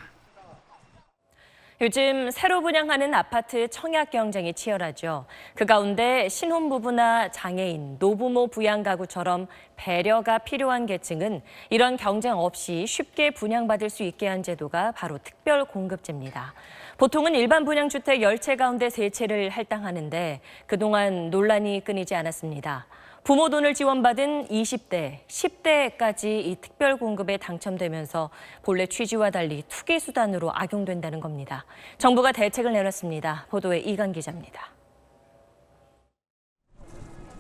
요즘 새로 분양하는 아파트 청약 경쟁이 치열하죠. 그 가운데 신혼부부나 장애인, 노부모 부양 가구처럼 배려가 필요한 계층은 이런 경쟁 없이 쉽게 분양받을 수 있게 한 제도가 바로 특별공급제입니다. 보통은 일반 분양주택 10채 가운데 3채를 할당하는데 그동안 논란이 끊이지 않았습니다. 부모 돈을 지원받은 20대, 10대까지 이 특별공급에 당첨되면서 본래 취지와 달리 투기 수단으로 악용된다는 겁니다. 정부가 대책을 내놨습니다. 보도에 이관 기자입니다.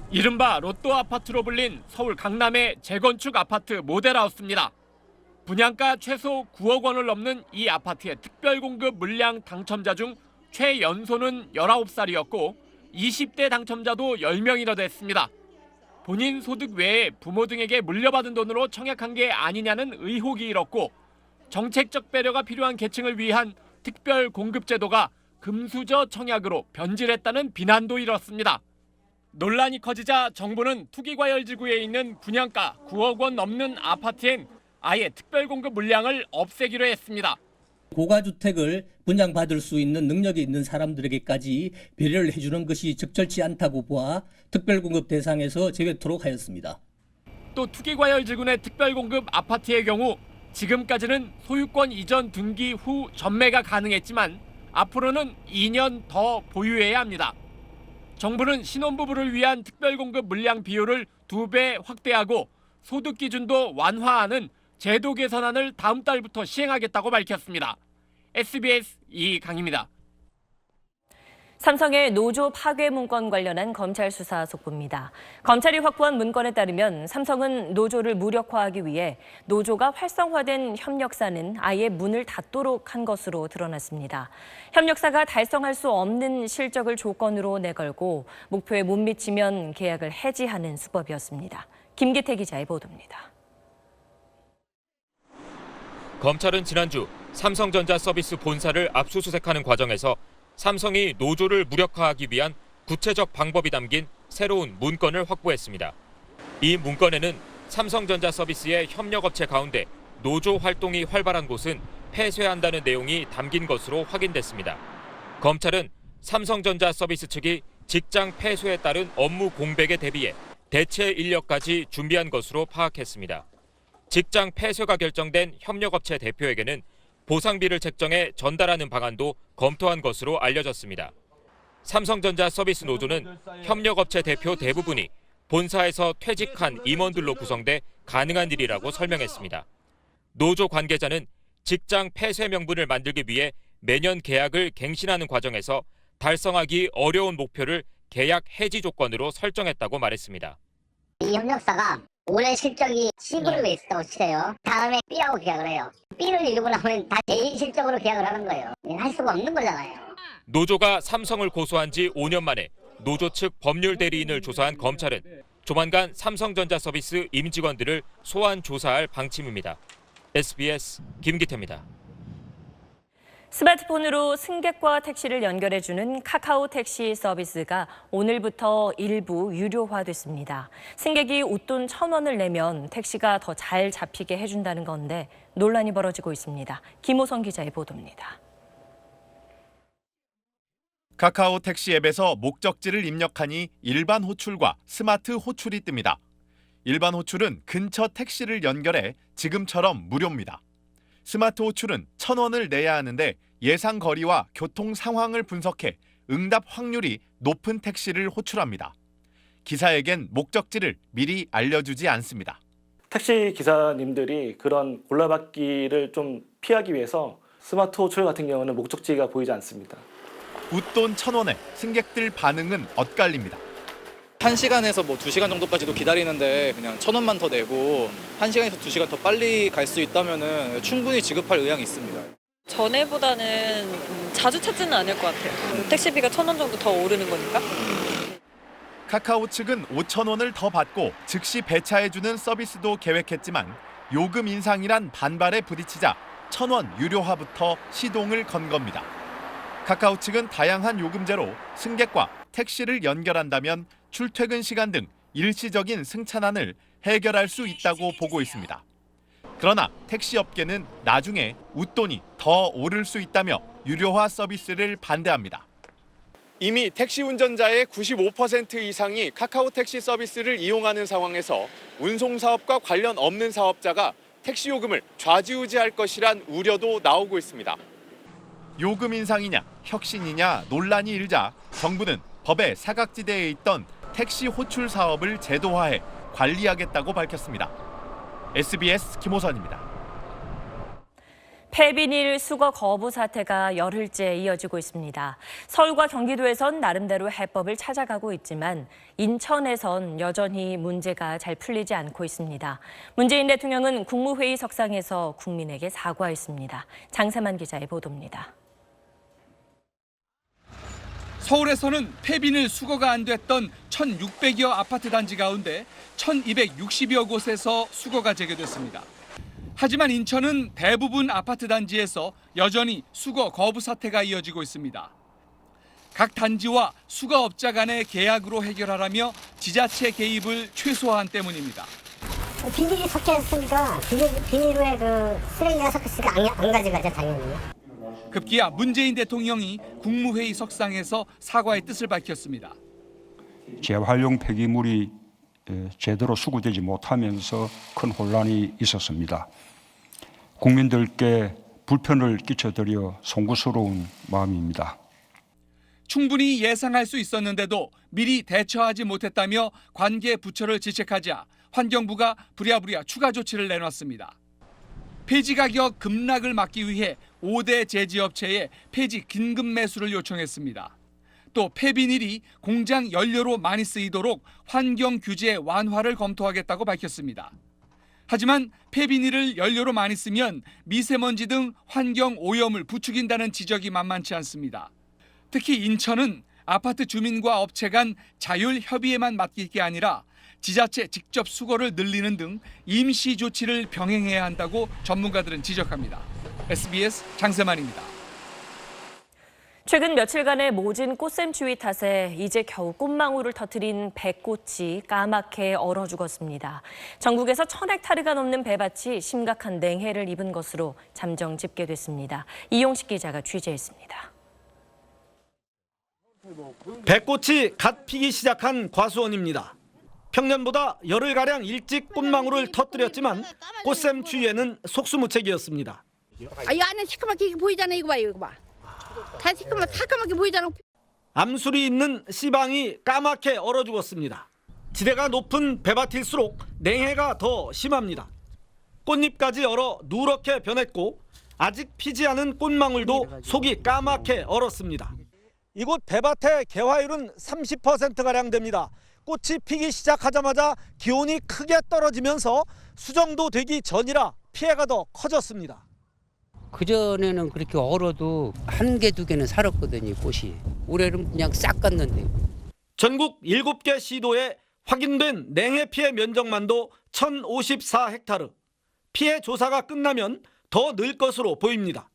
이른바 로또 아파트로 불린 서울 강남의 재건축 아파트 모델하우스입니다. 분양가 최소 9억 원을 넘는 이 아파트의 특별공급 물량 당첨자 중 최연소는 19살이었고 20대 당첨자도 10명이나 됐습니다. 본인 소득 외에 부모 등에게 물려받은 돈으로 청약한 게 아니냐는 의혹이 일었고 정책적 배려가 필요한 계층을 위한 특별공급제도가 금수저 청약으로 변질했다는 비난도 일었습니다. 논란이 커지자 정부는 투기과열지구에 있는 분양가 9억 원 넘는 아파트엔 아예 특별공급 물량을 없애기로 했습니다. 고가주택을 분양받을 수 있는 능력이 있는 사람들에게까지 배려를 해주는 것이 적절치 않다고 보아 특별공급 대상에서 제외토록 하였습니다. 또 투기과열지구내 특별공급 아파트의 경우 지금까지는 소유권 이전 등기 후 전매가 가능했지만 앞으로는 2년 더 보유해야 합니다. 정부는 신혼부부를 위한 특별공급 물량 비율을 2배 확대하고 소득 기준도 완화하는 제도 개선안을 다음 달부터 시행하겠다고 밝혔습니다. SBS 이강입니다. 삼성의 노조 파괴 문건 관련한 검찰 수사 속보입니다. 검찰이 확보한 문건에 따르면 삼성은 노조를 무력화하기 위해 노조가 활성화된 협력사는 아예 문을 닫도록 한 것으로 드러났습니다. 협력사가 달성할 수 없는 실적을 조건으로 내걸고 목표에 못 미치면 계약을 해지하는 수법이었습니다. 김기태 기자의 보도입니다. 검찰은 지난주 삼성전자 서비스 본사를 압수수색하는 과정에서 삼성이 노조를 무력화하기 위한 구체적 방법이 담긴 새로운 문건을 확보했습니다. 이 문건에는 삼성전자 서비스의 협력업체 가운데 노조 활동이 활발한 곳은 폐쇄한다는 내용이 담긴 것으로 확인됐습니다. 검찰은 삼성전자 서비스 측이 직장 폐쇄에 따른 업무 공백에 대비해 대체 인력까지 준비한 것으로 파악했습니다. 직장 폐쇄가 결정된 협력업체 대표에게는 보상비를 책정해 전달하는 방안도 검토한 것으로 알려졌습니다. 삼성전자 서비스 노조는 협력업체 대표 대부분이 본사에서 퇴직한 임원들로 구성돼 가능한 일이라고 설명했습니다. 노조 관계자는 직장 폐쇄 명분을 만들기 위해 매년 계약을 갱신하는 과정에서 달성하기 어려운 목표를 계약 해지 조건으로 설정했다고 말했습니다. 이 협력사가 올해 실적이 C그룹에 있었다고 치세요. 다음에 B하고 계약을 해요. B를 이루고 나면 다시 A 실적으로 계약을 하는 거예요. 할 수가 없는 거잖아요. 노조가 삼성을 고소한 지 5년 만에 노조 측 법률 대리인을 조사한 검찰은 조만간 삼성전자 서비스 임직원들을 소환 조사할 방침입니다. SBS 김기태입니다. 스마트폰으로 승객과 택시를 연결해주는 카카오 택시 서비스가 오늘부터 일부 유료화됐습니다. 승객이 웃돈 1,000원을 내면 택시가 더 잘 잡히게 해준다는 건데 논란이 벌어지고 있습니다. 김호성 기자의 보도입니다. 카카오 택시 앱에서 목적지를 입력하니 일반 호출과 스마트 호출이 뜹니다. 일반 호출은 근처 택시를 연결해 지금처럼 무료입니다. 스마트 호출은 1,000원을 내야 하는데 예상 거리와 교통 상황을 분석해 응답 확률이 높은 택시를 호출합니다. 기사에겐 목적지를 미리 알려주지 않습니다. 택시 기사님들이 그런 골라받기를 좀 피하기 위해서 스마트 호출 같은 경우는 목적지가 보이지 않습니다. 웃돈 1,000원에 승객들 반응은 엇갈립니다. 1시간에서 2시간 정도까지도 기다리는데 그냥 1,000원만 더 내고 1시간에서 2시간 더 빨리 갈 수 있다면 충분히 지급할 의향이 있습니다. 전에보다는 자주 찾지는 않을 것 같아요. 택시비가 1,000원 정도 더 오르는 거니까. 카카오 측은 5,000원을 더 받고 즉시 배차해주는 서비스도 계획했지만 요금 인상이란 반발에 부딪히자 1,000원 유료화부터 시동을 건 겁니다. 카카오 측은 다양한 요금제로 승객과 택시를 연결한다면 출퇴근 시간 등 일시적인 승차난을 해결할 수 있다고 보고 있습니다. 그러나 택시업계는 나중에 웃돈이 더 오를 수 있다며 유료화 서비스를 반대합니다. 이미 택시 운전자의 95% 이상이 카카오 택시 서비스를 이용하는 상황에서 운송사업과 관련 없는 사업자가 택시 요금을 좌지우지할 것이란 우려도 나오고 있습니다. 요금 인상이냐 혁신이냐 논란이 일자 정부는 법의 사각지대에 있던 택시 호출 사업을 제도화해 관리하겠다고 밝혔습니다. SBS 김호선입니다. 폐비닐 수거 거부 사태가 열흘째 이어지고 있습니다. 서울과 경기도에선 나름대로 해법을 찾아가고 있지만 인천에선 여전히 문제가 잘 풀리지 않고 있습니다. 문재인 대통령은 국무회의 석상에서 국민에게 사과했습니다. 장세만 기자의 보도입니다. 서울에서는 폐비닐 수거가 안 됐던 1,600여 아파트 단지 가운데 1,260여 곳에서 수거가 재개됐습니다. 하지만 인천은 대부분 아파트 단지에서 여전히 수거 거부 사태가 이어지고 있습니다. 각 단지와 수거업자 간의 계약으로 해결하라며 지자체 개입을 최소화한 때문입니다. 비닐이 섞였으니까 비닐에 쓰레기가 섞였으니까 안 가져가죠, 당연히. 급기야 문재인 대통령이 국무회의 석상에서 사과의 뜻을 밝혔습니다. 재활용 폐기물이 제대로 수거되지 못하면서 큰 혼란이 있었습니다. 국민들께 불편을 끼쳐드려 송구스러운 마음입니다. 충분히 예상할 수 있었는데도 미리 대처하지 못했다며 관계 부처를 질책하자 환경부가 부랴부랴 추가 조치를 내놨습니다. 폐지 가격 급락을 막기 위해 5대 제지업체에 폐지 긴급 매수를 요청했습니다. 또 폐비닐이 공장 연료로 많이 쓰이도록 환경 규제 완화를 검토하겠다고 밝혔습니다. 하지만 폐비닐을 연료로 많이 쓰면 미세먼지 등 환경 오염을 부추긴다는 지적이 만만치 않습니다. 특히 인천은 아파트 주민과 업체 간 자율 협의에만 맡길 게 아니라 지자체 직접 수거를 늘리는 등 임시 조치를 병행해야 한다고 전문가들은 지적합니다. SBS 장세만입니다. 최근 며칠간의 모진 꽃샘추위 탓에 이제 겨우 꽃망울을 터뜨린 배꽃이 까맣게 얼어 죽었습니다. 전국에서 1,000헥타르가 넘는 배밭이 심각한 냉해를 입은 것으로 잠정 집계됐습니다. 이용식 기자가 취재했습니다. 배꽃이 갓 피기 시작한 과수원입니다. 평년보다 열흘가량 일찍 꽃망울을 터뜨렸지만 꽃샘추위에는 속수무책이었습니다. 이 안에 시커멓게 보이잖아. 이거 봐, 이거 봐. 다 새까맣게 보이잖아. 암술이 있는 씨방이 까맣게 얼어 죽었습니다. 지대가 높은 배밭일수록 냉해가 더 심합니다. 꽃잎까지 얼어 누렇게 변했고 아직 피지 않은 꽃망울도 속이 까맣게 얼었습니다. 이곳 배밭의 개화율은 30%가량 됩니다. 꽃이 피기 시작하자마자 기온이 크게 떨어지면서 수정도 되기 전이라 피해가 더 커졌습니다. 그전에는 그렇게 얼어도 한 개, 두 개는 살았거든요, 꽃이. 올해는 그냥 싹 갔는데. 전국 7개 시도에 확인된 냉해 피해 면적만도 1,054헥타르. 피해 조사가 끝나면 더 늘 것으로 보입니다.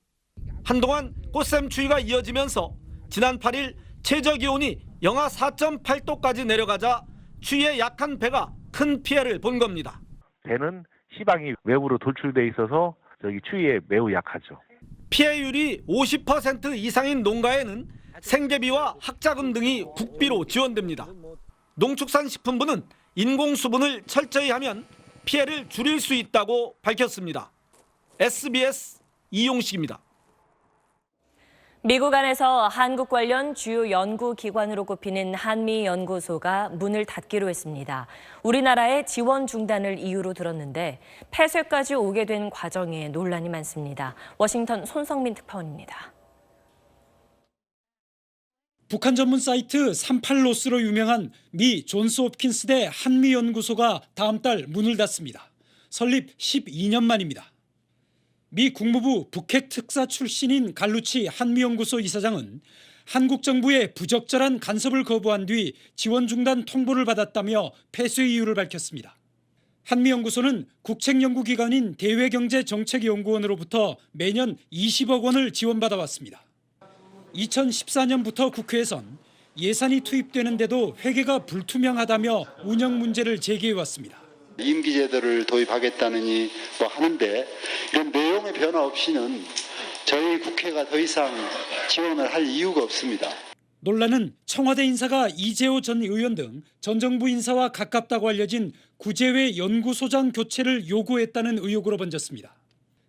한동안 꽃샘 추위가 이어지면서 지난 8일 최저기온이 영하 4.8도까지 내려가자 추위에 약한 배가 큰 피해를 본 겁니다. 배는 시방이 외부로 돌출돼 있어서 추위에 매우 약하죠. 피해율이 50% 이상인 농가에는 생계비와 학자금 등이 국비로 지원됩니다. 농축산식품부는 인공수분을 철저히 하면 피해를 줄일 수 있다고 밝혔습니다. SBS 이용식입니다. 미국 안에서 한국 관련 주요 연구기관으로 꼽히는 한미연구소가 문을 닫기로 했습니다. 우리나라의 지원 중단을 이유로 들었는데 폐쇄까지 오게 된 과정에 논란이 많습니다. 워싱턴 손성민 특파원입니다. 북한 전문 사이트 38로스로 유명한 미 존스홉킨스대 한미연구소가 다음 달 문을 닫습니다. 설립 12년 만입니다. 미 국무부 북핵 특사 출신인 갈루치 한미연구소 이사장은 한국 정부의 부적절한 간섭을 거부한 뒤 지원 중단 통보를 받았다며 폐쇄 이유를 밝혔습니다. 한미연구소는 국책연구기관인 대외경제정책연구원으로부터 매년 20억 원을 지원받아 왔습니다. 2014년부터 국회에선 예산이 투입되는데도 회계가 불투명하다며 운영 문제를 제기해왔습니다. 임기 제도를 도입하겠다느니 하는데 이런 내용의 변화 없이는 저희 국회가 더 이상 지원을 할 이유가 없습니다. 논란은 청와대 인사가 이재호 전 의원 등 전 정부 인사와 가깝다고 알려진 구제외 연구소장 교체를 요구했다는 의혹으로 번졌습니다.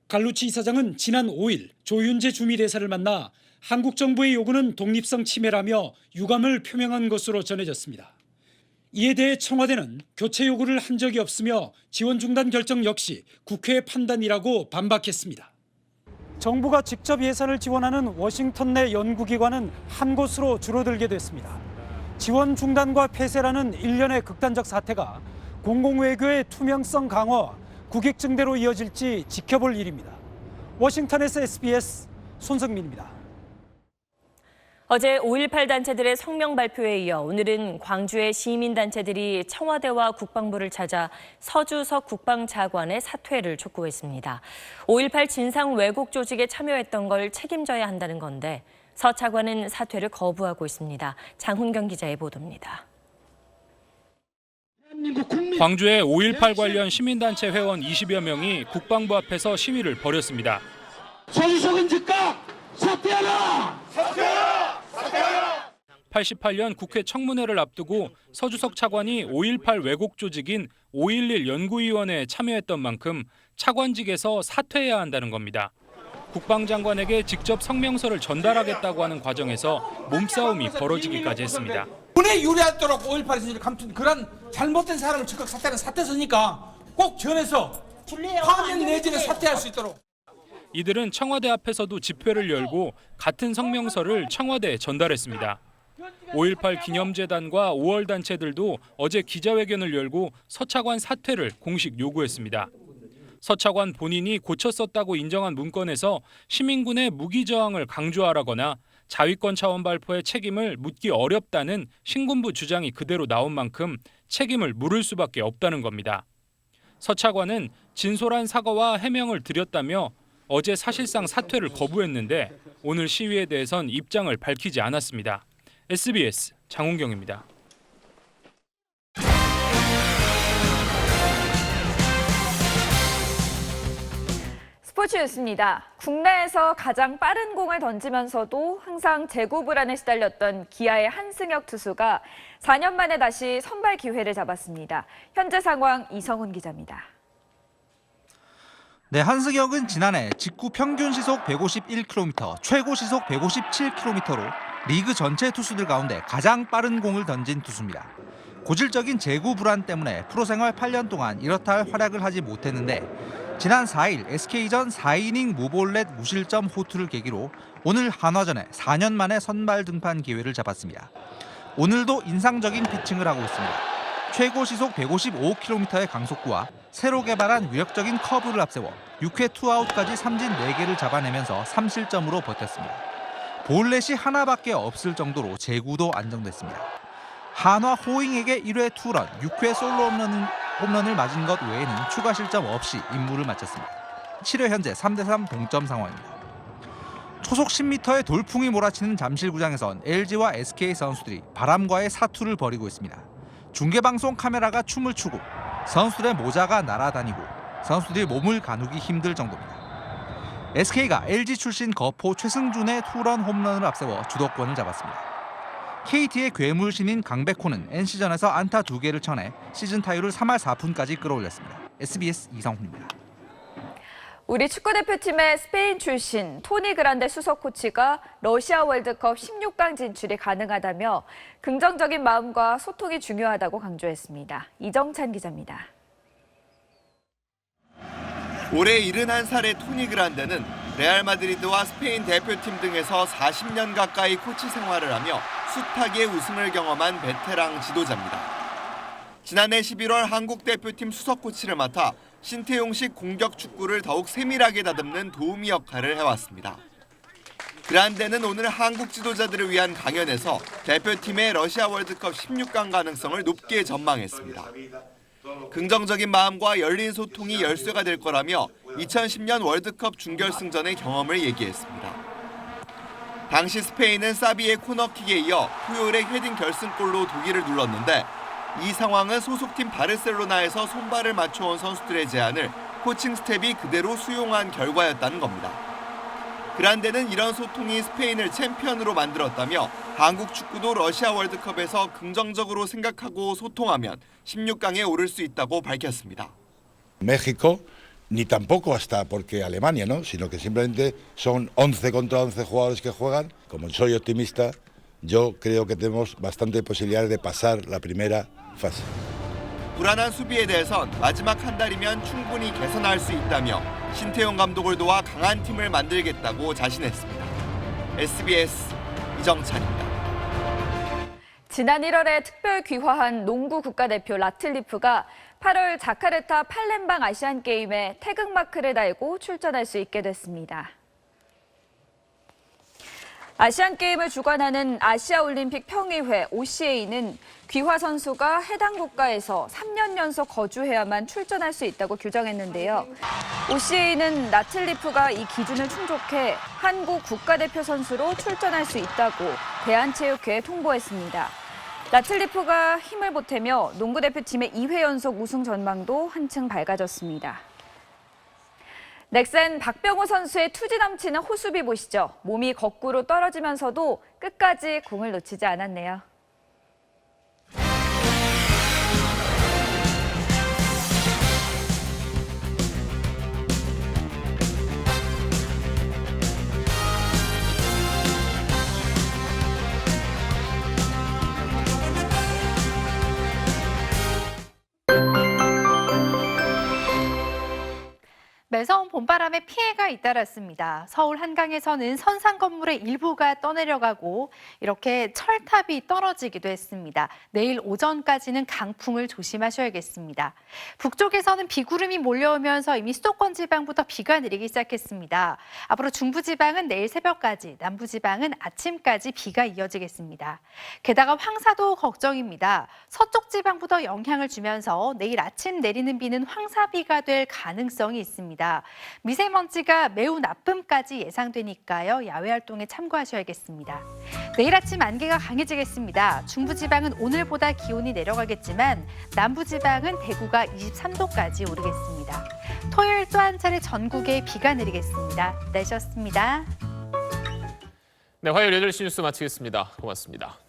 갈루치 이사장은 지난 5일 조윤재 주미대사를 만나 한국 정부의 요구는 독립성 침해라며 유감을 표명한 것으로 전해졌습니다. 이에 대해 청와대는 교체 요구를 한 적이 없으며 지원 중단 결정 역시 국회의 판단이라고 반박했습니다. 정부가 직접 예산을 지원하는 워싱턴 내 연구기관은 한 곳으로 줄어들게 됐습니다. 지원 중단과 폐쇄라는 일련의 극단적 사태가 공공외교의 투명성 강화와 국익 증대로 이어질지 지켜볼 일입니다. 워싱턴에서 SBS 손성민입니다. 어제 5.18 단체들의 성명 발표에 이어 오늘은 광주의 시민단체들이 청와대와 국방부를 찾아 서주석 국방차관의 사퇴를 촉구했습니다. 5.18 진상 왜곡 조직에 참여했던 걸 책임져야 한다는 건데 서 차관은 사퇴를 거부하고 있습니다. 장훈경 기자의 보도입니다. 광주의 5.18 관련 시민단체 회원 20여 명이 국방부 앞에서 시위를 벌였습니다. 서주석은 즉각 사퇴하라! 사퇴하라! 88년 국회 청문회를 앞두고 서주석 차관이 5.18 왜곡 조직인 5.11 연구위원회에 참여했던 만큼 차관직에서 사퇴해야 한다는 겁니다. 국방장관에게 직접 성명서를 전달하겠다고 하는 과정에서 몸싸움이 벌어지기까지 했습니다. 군에 유리하도록 5.18 진실을 감춘 그런 잘못된 사람을 즉각 사퇴하는 사퇴서니까 꼭 전해서 파면 내지는 사퇴할 수 있도록. 이들은 청와대 앞에서도 집회를 열고 같은 성명서를 청와대에 전달했습니다. 5.18 기념재단과 5월 단체들도 어제 기자회견을 열고 서 차관 사퇴를 공식 요구했습니다. 서 차관 본인이 고쳤었다고 인정한 문건에서 시민군의 무기저항을 강조하라거나 자위권 차원 발표의 책임을 묻기 어렵다는 신군부 주장이 그대로 나온 만큼 책임을 물을 수밖에 없다는 겁니다. 서 차관은 진솔한 사과와 해명을 드렸다며 어제 사실상 사퇴를 거부했는데 오늘 시위에 대해선 입장을 밝히지 않았습니다. SBS 장훈경입니다. 스포츠 뉴스입니다. 국내에서 가장 빠른 공을 던지면서도 항상 제구 불안에 시달렸던 기아의 한승혁 투수가 4년 만에 다시 선발 기회를 잡았습니다. 현재 상황 이성훈 기자입니다. 네, 한승혁은 지난해 직구 평균 시속 151km, 최고 시속 157km로 리그 전체 투수들 가운데 가장 빠른 공을 던진 투수입니다. 고질적인 제구 불안 때문에 프로 생활 8년 동안 이렇다 할 활약을 하지 못했는데 지난 4일 SK전 4이닝 무볼넷 무실점 호투를 계기로 오늘 한화전에 4년 만에 선발 등판 기회를 잡았습니다. 오늘도 인상적인 피칭을 하고 있습니다. 최고 시속 155km의 강속구와 새로 개발한 위력적인 커브를 앞세워 6회 투아웃까지 삼진 4개를 잡아내면서 3실점으로 버텼습니다. 볼넷이 하나밖에 없을 정도로 제구도 안정됐습니다. 한화 호잉에게 1회 투런, 6회 솔로 홈런은 홈런을 맞은 것 외에는 추가 실점 없이 임무를 마쳤습니다. 7회 현재 3대3 동점 상황입니다. 초속 10m의 돌풍이 몰아치는 잠실구장에선 LG와 SK 선수들이 바람과의 사투를 벌이고 있습니다. 중계방송 카메라가 춤을 추고 선수들의 모자가 날아다니고 선수들이 몸을 가누기 힘들 정도입니다. SK가 LG 출신 거포 최승준의 투런 홈런을 앞세워 주도권을 잡았습니다. KT의 괴물신인 강백호는 NC전에서 안타 2개를 쳐내 시즌 타율을 3할 4푼까지 끌어올렸습니다. SBS 이성훈입니다. 우리 축구대표팀의 스페인 출신 토니 그란데 수석 코치가 러시아 월드컵 16강 진출이 가능하다며 긍정적인 마음과 소통이 중요하다고 강조했습니다. 이정찬 기자입니다. 올해 71살의 토니 그란데는 레알 마드리드와 스페인 대표팀 등에서 40년 가까이 코치 생활을 하며 숱하게 우승을 경험한 베테랑 지도자입니다. 지난해 11월 한국 대표팀 수석 코치를 맡아 신태용식 공격 축구를 더욱 세밀하게 다듬는 도우미 역할을 해왔습니다. 그란데는 오늘 한국 지도자들을 위한 강연에서 대표팀의 러시아 월드컵 16강 가능성을 높게 전망했습니다. 긍정적인 마음과 열린 소통이 열쇠가 될 거라며 2010년 월드컵 준결승전의 경험을 얘기했습니다. 당시 스페인은 사비의 코너킥에 이어 푸요일의 헤딩 결승골로 독일을 눌렀는데 이 상황은 소속팀 바르셀로나에서 손발을 맞춰온 선수들의 제안을 코칭 스텝이 그대로 수용한 결과였다는 겁니다. 그란데는 이런 소통이 스페인을 챔피언으로 만들었다며 한국 축구도 러시아 월드컵에서 긍정적으로 생각하고 소통하면 16강에 오를 수 있다고 밝혔습니다. México ni tampoco hasta porque Alemania, ¿no? Sino que simplemente son 11 contra 11 jugadores que juegan. Como soy optimista, yo creo que tenemos bastante posibilidades de pasar la primera fase. 불안한 수비에 대해선 마지막 한 달이면 충분히 개선할 수 있다며 신태용 감독을 도와 강한 팀을 만들겠다고 자신했습니다. SBS 이정찬입니다. 지난 1월에 특별 귀화한 농구 국가대표 라틀리프가 8월 자카르타 팔렘방 아시안게임에 태극마크를 달고 출전할 수 있게 됐습니다. 아시안게임을 주관하는 아시아올림픽 평의회 OCA는 귀화 선수가 해당 국가에서 3년 연속 거주해야만 출전할 수 있다고 규정했는데요. OCA는 라틀리프가 이 기준을 충족해 한국 국가대표 선수로 출전할 수 있다고 대한체육회에 통보했습니다. 라틀리프가 힘을 보태며 농구대표팀의 2회 연속 우승 전망도 한층 밝아졌습니다. 넥센 박병호 선수의 투지 넘치는 호수비 보시죠. 몸이 거꾸로 떨어지면서도 끝까지 공을 놓치지 않았네요. 매서운 봄바람에 피해가 잇따랐습니다. 서울 한강에서는 선상 건물의 일부가 떠내려가고 이렇게 철탑이 떨어지기도 했습니다. 내일 오전까지는 강풍을 조심하셔야겠습니다. 북쪽에서는 비구름이 몰려오면서 이미 수도권 지방부터 비가 내리기 시작했습니다. 앞으로 중부지방은 내일 새벽까지, 남부지방은 아침까지 비가 이어지겠습니다. 게다가 황사도 걱정입니다. 서쪽 지방부터 영향을 주면서 내일 아침 내리는 비는 황사비가 될 가능성이 있습니다. 미세먼지가 매우 나쁨까지 예상되니까요. 야외 활동에 참고하셔야겠습니다. 내일 아침 안개가 강해지겠습니다. 중부지방은 오늘보다 기온이 내려가겠지만 남부지방은 대구가 23도까지 오르겠습니다. 토요일 또 한 차례 전국에 비가 내리겠습니다. 날씨였습니다. 네, 화요일 8시 뉴스 마치겠습니다. 고맙습니다.